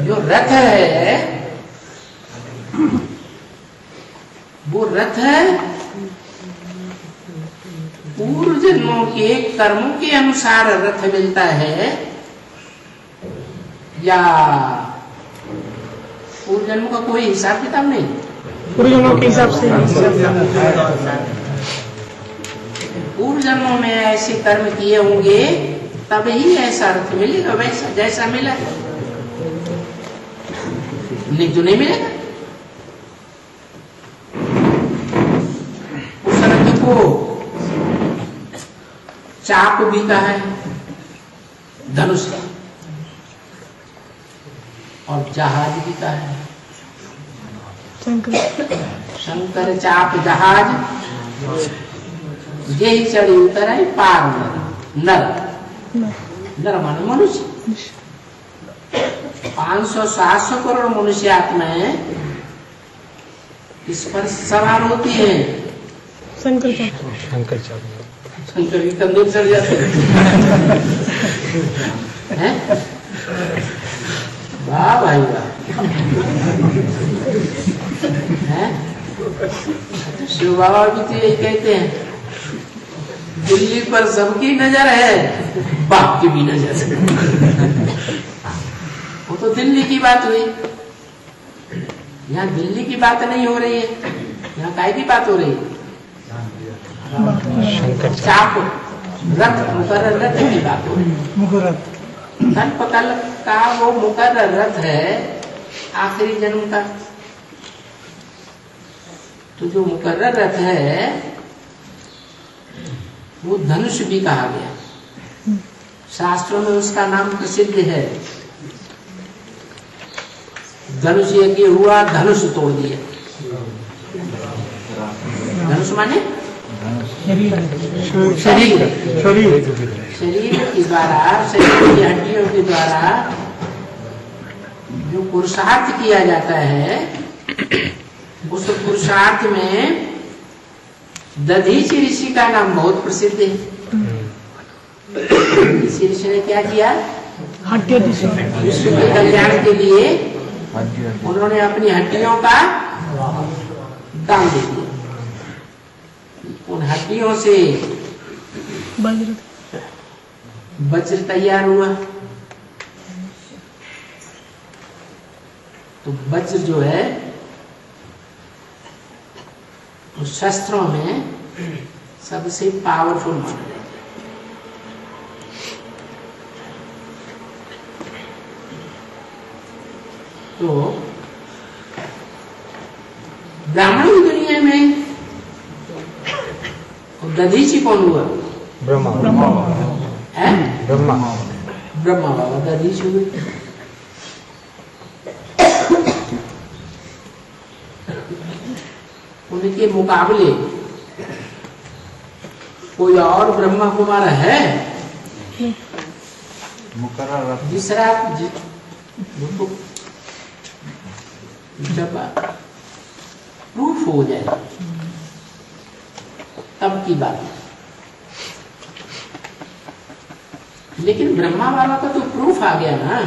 जो रथ है वो रथ है पूर्व जन्मों के कर्मों के अनुसार रथ मिलता है, या पूर्व जन्म का कोई हिसाब किताब नहीं? पूर्व जन्मों के हिसाब से पूर्व जन्मों में ऐसे कर्म किए होंगे तब ही ऐसा रथ मिलेगा, वैसा जैसा मिला नहीं तो नहीं मिलेगा। उस रथ को चाप भी कहा है, धनुष और जहाज भी कहा है। शंकर चाप जहाज ये ही चढ़ी उतर आई पार नर। नर माने मनुष्य। 500-700 करोड़ मनुष्य आत्माएं इस पर सवार होती है। शंकर की कंधों चढ़ जाते हैं। वाह भाई वाह। शिव बाबा भी तो यही कहते हैं, दिल्ली पर सबकी नजर है, बाप की भी नजर है। वो तो दिल्ली की बात हुई, यहाँ दिल्ली की बात नहीं हो रही है, यहाँ काय की बात हो रही है? चाप रथ मुकर्रर रथ की बात हो रही है। कल्पकल का वो मुकर्रर रथ है आखिरी जन्म का। तो जो मुकर्रर रथ है वो धनुष भी कहा गया, शास्त्रों में उसका नाम प्रसिद्ध है। धनुष यज्ञ हुआ, धनुष तोड़ दिया। धनुष माने शरीर के द्वारा, शरीर की हड्डियों के द्वारा जो पुरुषार्थ किया जाता है, उस पुरुषार्थ में दधीचि ऋषि का नाम बहुत प्रसिद्ध है। इसी ऋषि ने क्या किया? विश्व के कल्याण के लिए उन्होंने अपनी हड्डियों का दान दे दिया। उन हड्डियों से वज्र वज्र तैयार हुआ। तो वज्र जो है उस शस्त्रों में सबसे पावरफुल माना जाता है। तो ब्राह्मणों की दुनिया में दधीची कौन हुआ? ब्रह्मा है ब्रह्मा ब्रह्मा बाबा दधीची हुए। उनके मुकाबले कोई और ब्रह्मा कुमार है? मुकर्रर दूसरा जब प्रूफ हो जाए तब की बात है। लेकिन ब्रह्मा बाबा का तो प्रूफ आ गया ना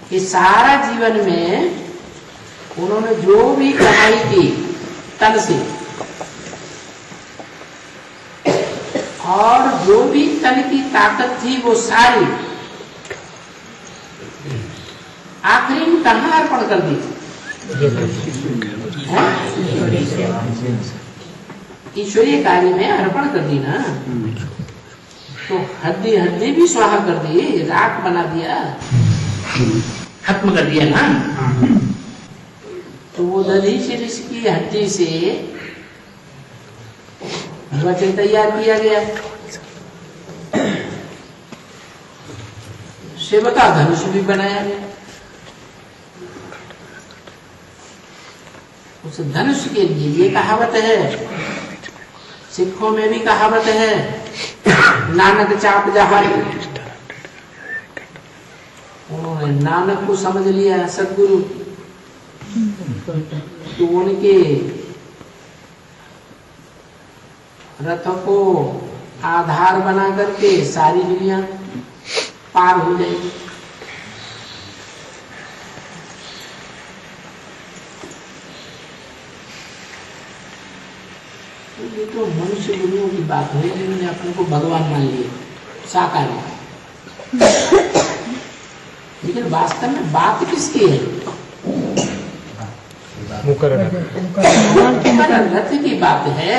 कि सारा जीवन में उन्होंने जो भी कमाई की तन से और जो भी तन की ताकत थी वो सारी आखिरी में कहाँ अर्पण कर दी? ईश्वरीय कार्य में अर्पण कर दी ना। तो हड्डी हड्डी भी स्वाहा कर दी, राख बना दिया, खत्म कर दिया ना। तो वो दधीचि ऋषि की हड्डी से वज्र तैयार किया गया। सेवका धनुष भी बनाया गया। उस धनुष के लिए ये कहावत है, सिखों में भी कहावत है, नानक चाप जहारी। उन्होंने नानक को समझ लिया सदगुरु, तो उनके रथ को आधार बना करके सारी दुनिया पार हो जाएगी। तो ये तो मनुष्य गुरुओं की बात है जिन्होंने अपने को भगवान मान लिए साकार में। लेकिन वास्तव में बात किसकी है? मुकर्रर रथ की बात है।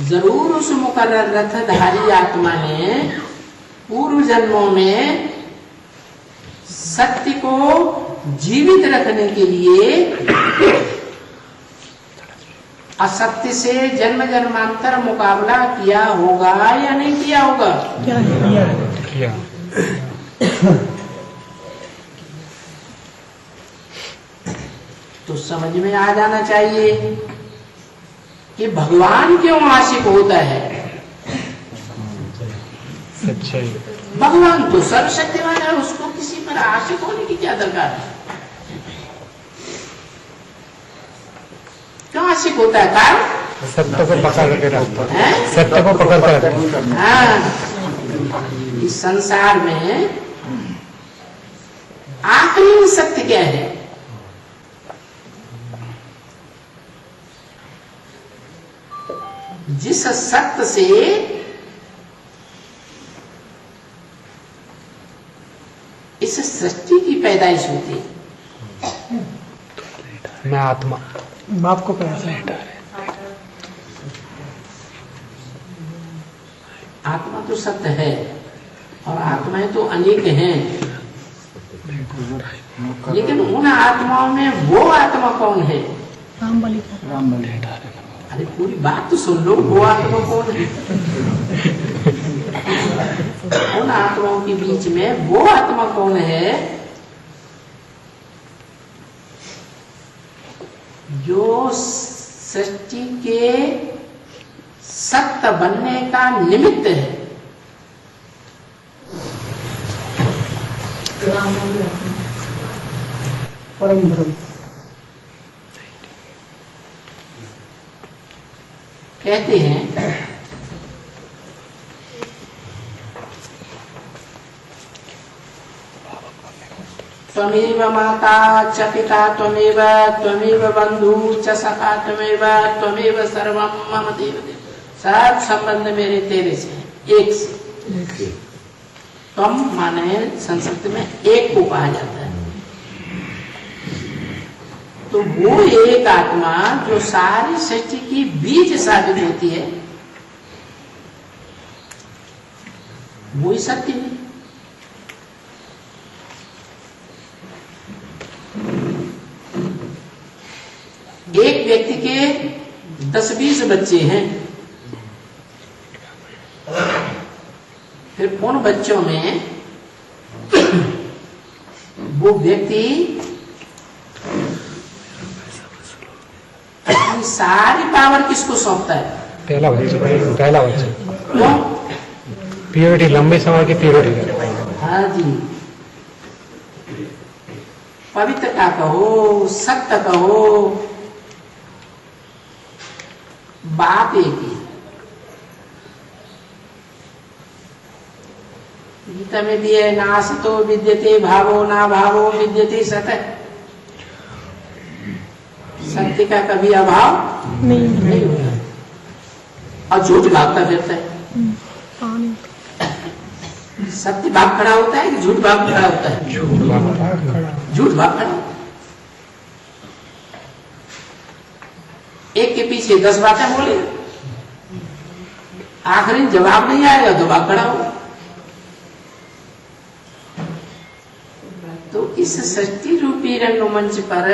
जरूर उस मुकर्रर रथधारी आत्मा ने पूर्व जन्मों में सत्य को जीवित रखने के लिए असत्य से जन्म जन्मांतर मुकाबला किया होगा या नहीं किया होगा? किया। तो समझ में आ जाना चाहिए कि भगवान क्यों आशिक होता है। सच्चाई। भगवान तो सर्वशक्तिमान है, उसको किसी पर आशिक होने की क्या दरकार है? क्यों आशिक होता है? कारण सत्य को पकड़ के रखता है, सत्य को पकड़ कर रखता है। हाँ, इस संसार में आखिरी सत्य क्या है? जिस सत्य से इस सृष्टि की पैदाइश होती है। मैं आत्मा बाप को पैसा आत्मा तो सत्य है और आत्माएं तो अनेक हैं, लेकिन उन आत्माओं में वो आत्मा कौन है? राम बलि अरे पूरी बात तो सुन लो, वो आत्मा कौन है? उन आत्माओं के बीच में वो आत्मा कौन है जो सृष्टि के सत्य बनने का निमित्त है? परम ब्रह्म। कहते हैं त्वमेव माता च पिता त्वमेव बंधु च सखा त्वमेव सर्वं मम देव सब संबंध मेरे तेरे से हैं, एक से। तम माने संस्कृत में एक को कहा जाता है। तो वो एक आत्मा जो सारी सृष्टि की बीज साबित होती है, वो ही सत्य है। एक व्यक्ति के 10-20 बच्चे हैं, फिर उन बच्चों में वो व्यक्ति अपनी सारी पावर किसको सौंपता है? पहला बच्चा क्यों? प्योरिटी, लंबे समय की प्योरिटी। हाँ जी, पवित्रता कहो, सत्य कहो, बात एक ही। गीता में भी है, नासतो विद्यते भावो ना भावो विद्यते सत्य। सत्य का कभी अभाव नहीं होता, और झूठ भागता फिरता है। सत्य भाग खड़ा होता है कि झूठ भाग खड़ा होता है? झूठ भाग खड़ा। एक के पीछे 10 बातें बोली, आखिरी जवाब नहीं आएगा तो भाग खड़ा होगा। तो इस सृष्टि रूपी रंगमंच पर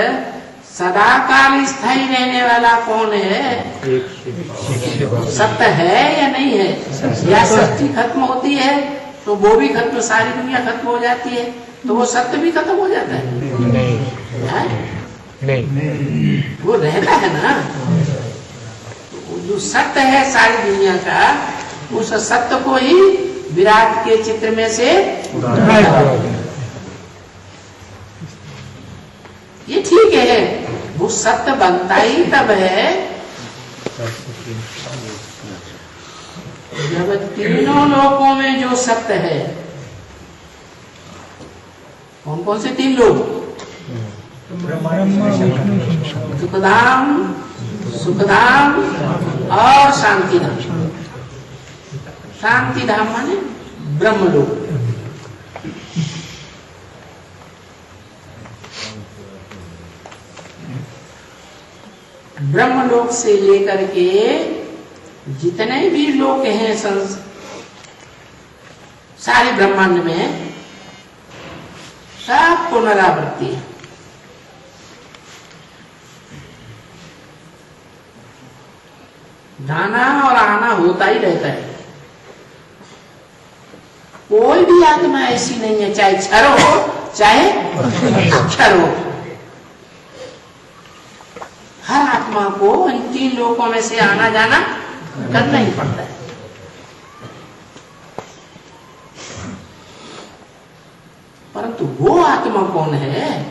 सदाकाल स्थायी रहने वाला कौन है? सत्य है या नहीं है? या सृष्टि खत्म होती है तो वो भी खत्म, सारी दुनिया खत्म हो जाती है तो वो सत्य भी खत्म हो जाता है? नहीं, वो रहता है ना। तो जो सत्य है सारी दुनिया का, उस सत्य को ही विराट के चित्र में से ये ठीक है। वो सत्य बनता ही तब है जब तीनों लोकों में जो सत्य है, कौन कौन से 3 लोग? सुखधाम, सुखधाम और शांतिधाम। शांतिधाम माने ब्रह्मलोक। ब्रह्मलोक से लेकर के जितने भी लोक हैं सारे ब्रह्मांड में, सब पुनरावृत्ति है। जाना और आना होता ही रहता है। कोई भी आत्मा ऐसी नहीं है, चाहे क्षर हो चाहे अक्षर हो, हर आत्मा को इन 3 लोकों में से आना जाना करना ही पड़ता है। परंतु वो आत्मा कौन है?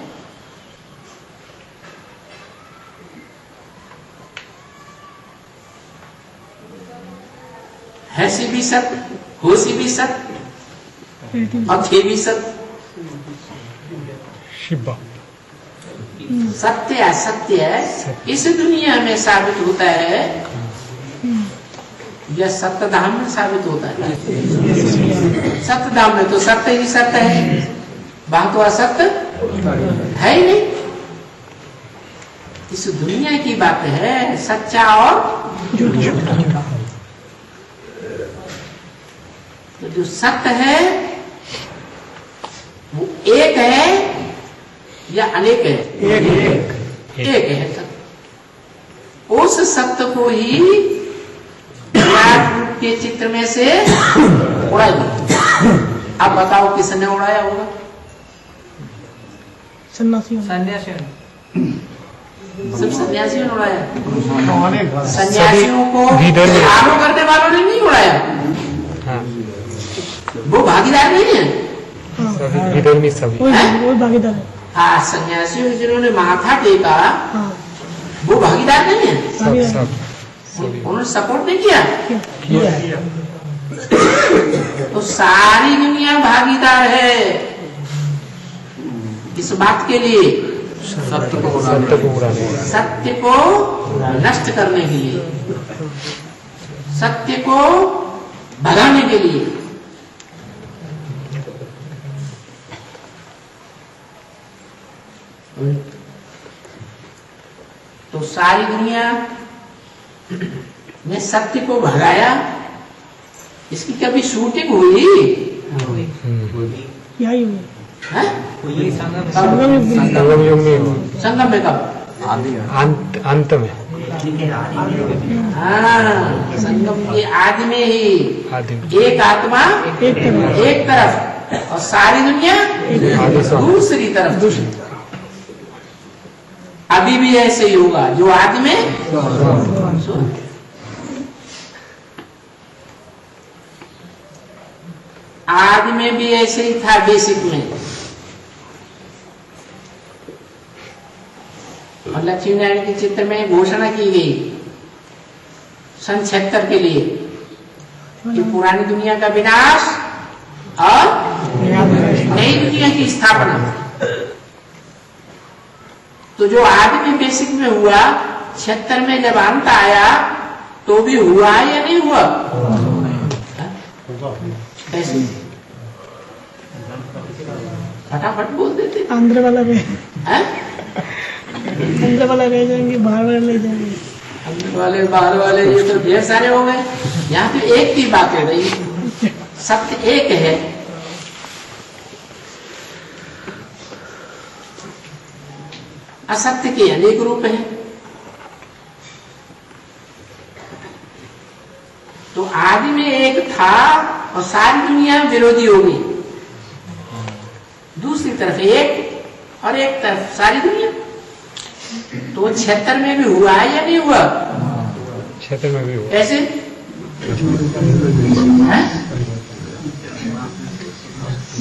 है सी भी सत्य, हो सी भी सत्य, और थे भी सत्य। सत्य असत्य इस दुनिया में साबित होता है या सत्यधाम में साबित होता है? सत्यधाम में तो सत्य ही सत्य है, बात तो असत्य है ही नहीं। इस दुनिया की बात है सच्चा और झूठा। तो जो सत्य है वो एक है या अनेक है? एक है सत्य। उस सत्य को ही विराट रूप के चित्र में से उड़ा दिया। अब बताओ किसने उड़ाया होगा? सन्यासी। सब सन्यासियों ने उड़ाया। सन्यासियों को फॉलो करने वालों ने नहीं उड़ाया, वो भागीदार नहीं है। वो भागीदार है। हाँ, सन्यासियों जिन्होंने माथा टेका वो भागीदार नहीं है। उन्होंने सपोर्ट नहीं किया। तो सारी दुनिया भागीदार है इस बात के लिए, सत्य को नष्ट करने के लिए। सत्य को भगाने के लिए। तो सारी दुनिया ने सत्य को भगाया। इसकी कभी शूटिंग हुई? यही हुई हैं? संगम युग में। संगम युग में हुआ। संगम में कब? अंत में। हाँ, संगम के आदि में ही एक आत्मा एक तरफ और सारी दुनिया दूसरी तरफ। अभी भी ऐसे ही होगा, जो आदि में आदि में भी ऐसे ही था। बेसिक में और लक्ष्मी नारायण के चित्र में घोषणा की गई सन 76 के लिए कि पुरानी दुनिया का विनाश और नई दुनिया की स्थापना। तो जो आदि में बेसिक में हुआ, 76 में जब अंत आया तो भी हुआ या नहीं हुआ? कैसे? फटाफट बोल देते। अंदर वाला रह हैं? अंदर वाला रह जाएंगे, बाहर वाले ले जाएंगे। अंदर वाले बाहर वाले ये तो ढेर सारे हो गए। यहाँ तो एक की बात हो रही, सत्य एक है। असत्य के अनेक रूप हैं। तो आदि में एक था और सारी दुनिया विरोधी होगी। दूसरी तरफ एक और एक तरफ सारी दुनिया। तो 76 में भी हुआ है या नहीं हुआ? 76 में भी हुआ। कैसे?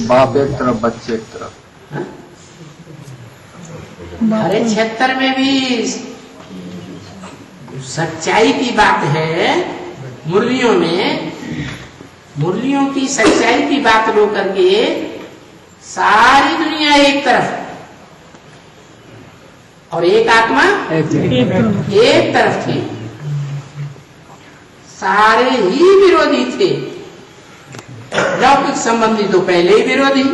बाप एक तरफ, बच्चे एक तरफ। अरे 76 में भी सच्चाई की बात है। मुरलियों में मुरलियों की सच्चाई की बात लो करके सारी दुनिया एक तरफ और एक आत्मा एक तरफ थी। सारे ही विरोधी थे। लौकिक संबंधी तो पहले ही विरोधी,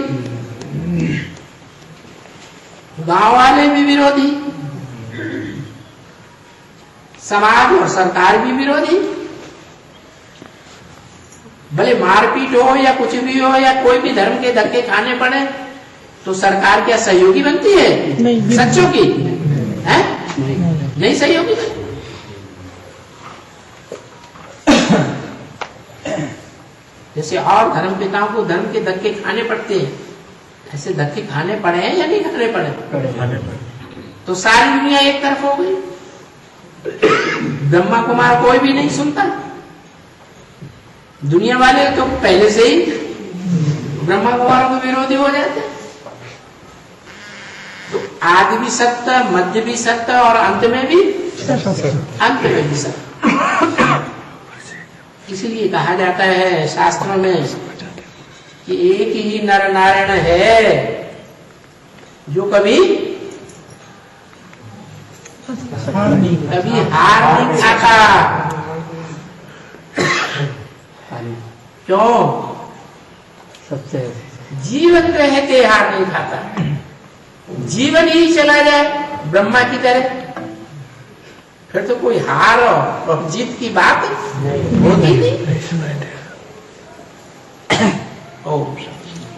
गांव वाले भी विरोधी, समाज और सरकार भी विरोधी। भले मारपीट हो या कुछ भी हो या कोई भी धर्म के धक्के खाने पड़े तो सरकार क्या सहयोगी बनती है? नहीं। सच्चों की है? नहीं सहयोगी। जैसे और धर्म पिताओं को धर्म के धक्के खाने पड़ते हैं, ऐसे धक्के खाने पड़े हैं या नहीं खाने पड़े? तो सारी दुनिया एक तरफ हो गई। ब्रह्मा कुमार कोई भी नहीं सुनता। दुनिया वाले तो पहले से ही ब्रह्मा कुमारों के विरोधी हो जाते। तो आदि भी सत्य, मध्य भी सत्य और अंत में भी सत्य। इसीलिए कहा जाता है शास्त्रों में कि एक ही नर नारायण है जो कभी हार नहीं खाता। क्यों? सबसे जीवन रहते हार नहीं खाता। जीवन ही चला जाए ब्रह्मा की तरह फिर तो कोई हार और जीत की बात होती नहीं।